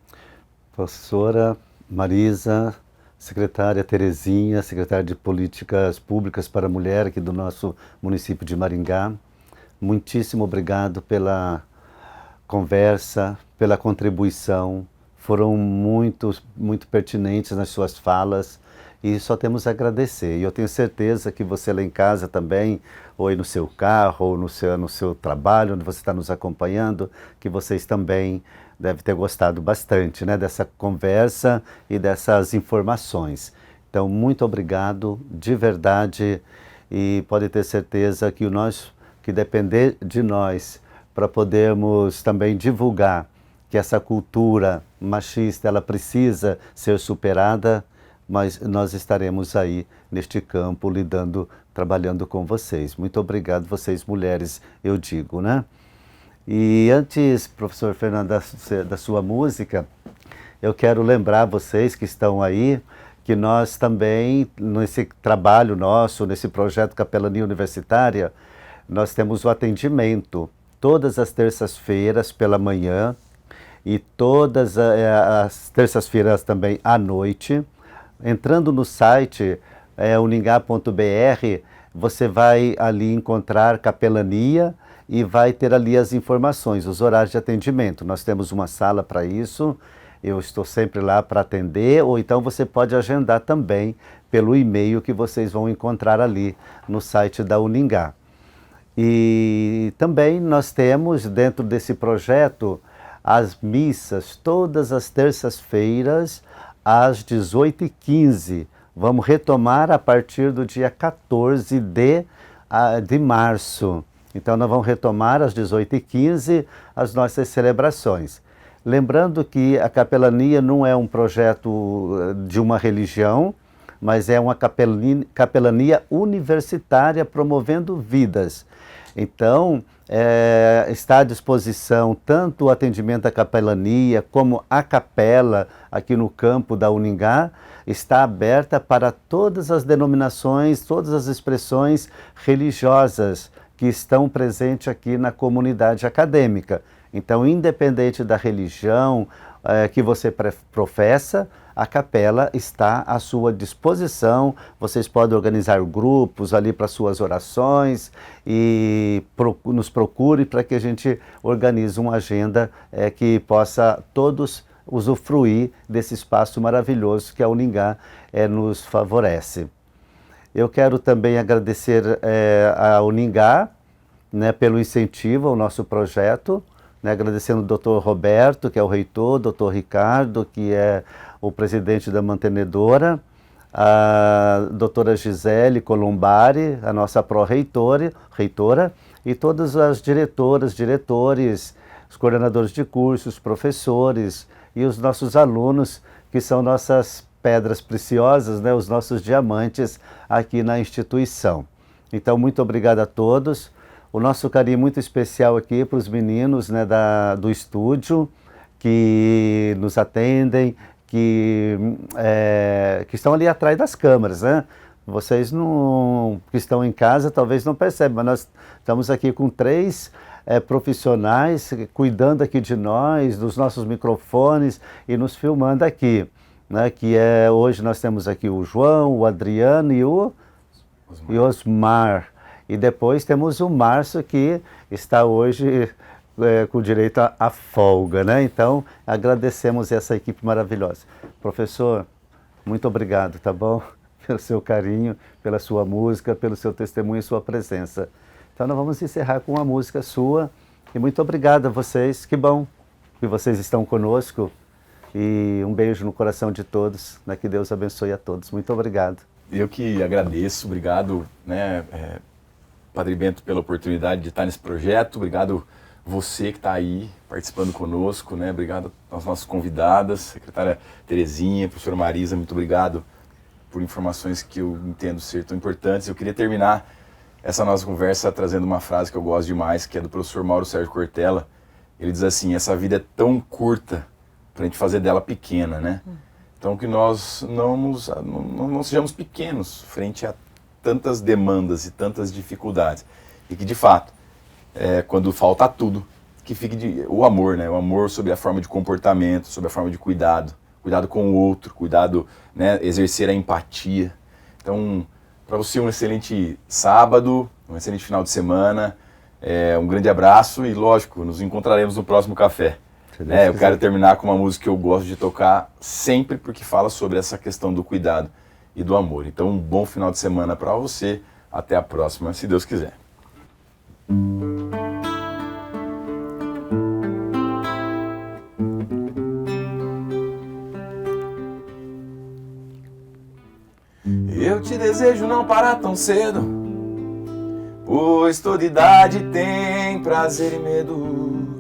Professora Marisa, secretária Terezinha, secretária de Políticas Públicas para a Mulher aqui do nosso município de Maringá, muitíssimo obrigado pela conversa, pela contribuição. Foram muito pertinentes nas suas falas e só temos a agradecer. E eu tenho certeza que você lá em casa também, ou aí no seu carro, ou no seu trabalho, onde você está nos acompanhando, que vocês também devem ter gostado bastante, né, dessa conversa e dessas informações. Então, muito obrigado, de verdade, e pode ter certeza que depender de nós para podermos também divulgar que essa cultura machista, ela precisa ser superada, mas nós estaremos aí neste campo trabalhando com vocês. Muito obrigado, vocês mulheres, eu digo, né? E antes, professor Fernando, da sua música, eu quero lembrar vocês que estão aí, que nós também, nesse trabalho nosso, nesse projeto Capelania Universitária, nós temos o atendimento todas as terças-feiras pela manhã e todas as terças-feiras também à noite. Entrando no site uningá.br, você vai ali encontrar capelania e vai ter ali as informações, os horários de atendimento. Nós temos uma sala para isso, eu estou sempre lá para atender, ou então você pode agendar também pelo e-mail que vocês vão encontrar ali no site da Uningá. E também nós temos dentro desse projeto as missas todas as terças-feiras às 18h15. Vamos retomar a partir do dia 14 de março. Então nós vamos retomar às 18h15 as nossas celebrações. Lembrando que a capelania não é um projeto de uma religião, mas é uma capelania universitária promovendo vidas. Então, está à disposição tanto o atendimento da capelania como a capela aqui no campo da Uningá, está aberta para todas as denominações, todas as expressões religiosas que estão presentes aqui na comunidade acadêmica. Então, independente da religião que você professa, a capela está à sua disposição. Vocês podem organizar grupos ali para suas orações e nos procure para que a gente organize uma agenda que possa todos usufruir desse espaço maravilhoso que a Uningá nos favorece. Eu quero também agradecer a Uningá, né, pelo incentivo ao nosso projeto, né, agradecendo o Dr. Roberto, que é o reitor, Dr. Ricardo, que é o presidente da mantenedora, a doutora Gisele Colombari, a nossa pró-reitora, e todas as diretoras, diretores, os coordenadores de cursos, professores e os nossos alunos, que são nossas pedras preciosas, né, os nossos diamantes aqui na instituição. Então, muito obrigado a todos. O nosso carinho muito especial aqui para os meninos, né, do estúdio, que nos atendem, que estão ali atrás das câmeras, né? Vocês que estão em casa talvez não percebem, mas nós estamos aqui com 3 profissionais cuidando aqui de nós, dos nossos microfones e nos filmando aqui, né? Hoje nós temos aqui o João, o Adriano e o Osmar. E depois temos o Márcio, que está hoje com direito à folga, né? Então, agradecemos essa equipe maravilhosa. Professor, muito obrigado, tá bom? Pelo seu carinho, pela sua música, pelo seu testemunho e sua presença. Então, nós vamos encerrar com uma música sua. E muito obrigado a vocês. Que bom que vocês estão conosco. E um beijo no coração de todos. Né? Que Deus abençoe a todos. Muito obrigado. Eu que agradeço. Obrigado, né, Padre Bento, pela oportunidade de estar nesse projeto. Obrigado você que está aí participando conosco, né? Obrigado às nossas convidadas, secretária Terezinha, professora Marisa, muito obrigado por informações que eu entendo ser tão importantes. Eu queria terminar essa nossa conversa trazendo uma frase que eu gosto demais, que é do professor Mauro Sérgio Cortella. Ele diz assim: essa vida é tão curta para a gente fazer dela pequena, né? Então que nós não sejamos pequenos frente a tantas demandas e tantas dificuldades. E que, de fato, quando falta tudo, que fique o amor, né? O amor sobre a forma de comportamento, sobre a forma de cuidado com o outro, cuidado, né? Exercer a empatia. Então, para você, um excelente sábado, um excelente final de semana, um grande abraço e, lógico, nos encontraremos no próximo café. Eu quero terminar com uma música que eu gosto de tocar sempre, porque fala sobre essa questão do cuidado e do amor. Então, um bom final de semana para você. Até a próxima, se Deus quiser. Eu te desejo não parar tão cedo, pois toda idade tem prazer e medo.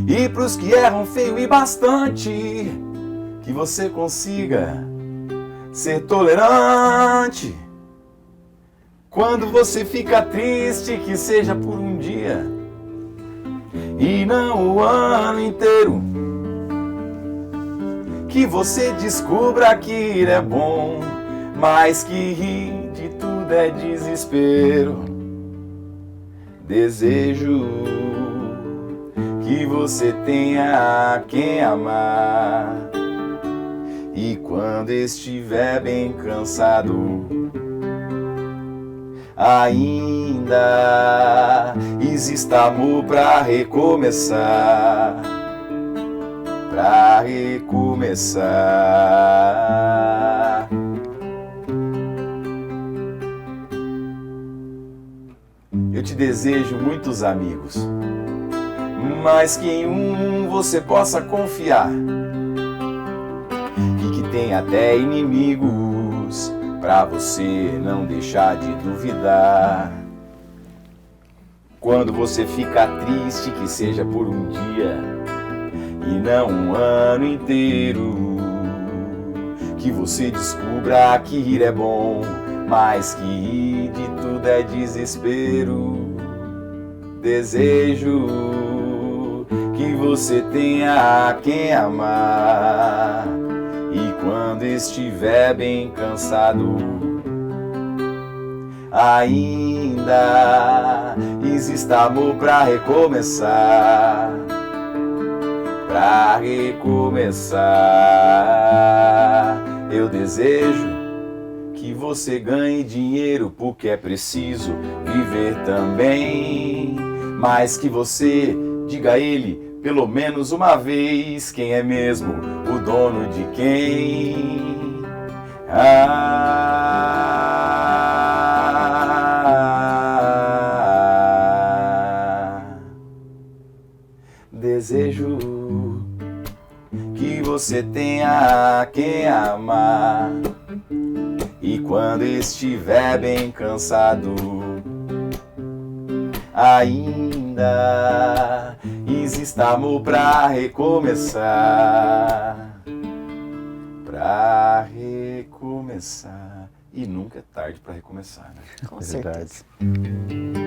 E pros que erram feio e bastante, que você consiga ser tolerante. Quando você fica triste, que seja por um dia e não o ano inteiro. Que você descubra que ir é bom, mas que rir de tudo é desespero. Desejo que você tenha quem amar, e quando estiver bem cansado, ainda exista amor pra recomeçar. Pra recomeçar. Eu te desejo muitos amigos, mas que em um você possa confiar, e que tem até inimigos, pra você não deixar de duvidar. Quando você fica triste, que seja por um dia e não um ano inteiro. Que você descubra que rir é bom, mas que rir de tudo é desespero. Desejo que você tenha quem amar, e quando estiver bem cansado, ainda exista amor pra recomeçar. Pra recomeçar. Eu desejo que você ganhe dinheiro, porque é preciso viver também, mas que você diga a ele pelo menos uma vez quem é mesmo o dono de quem. Desejo que você tenha quem amar, e quando estiver bem cansado, ainda exista amor pra recomeçar. para recomeçar. E nunca é tarde para recomeçar, né? Com Verdade. certeza.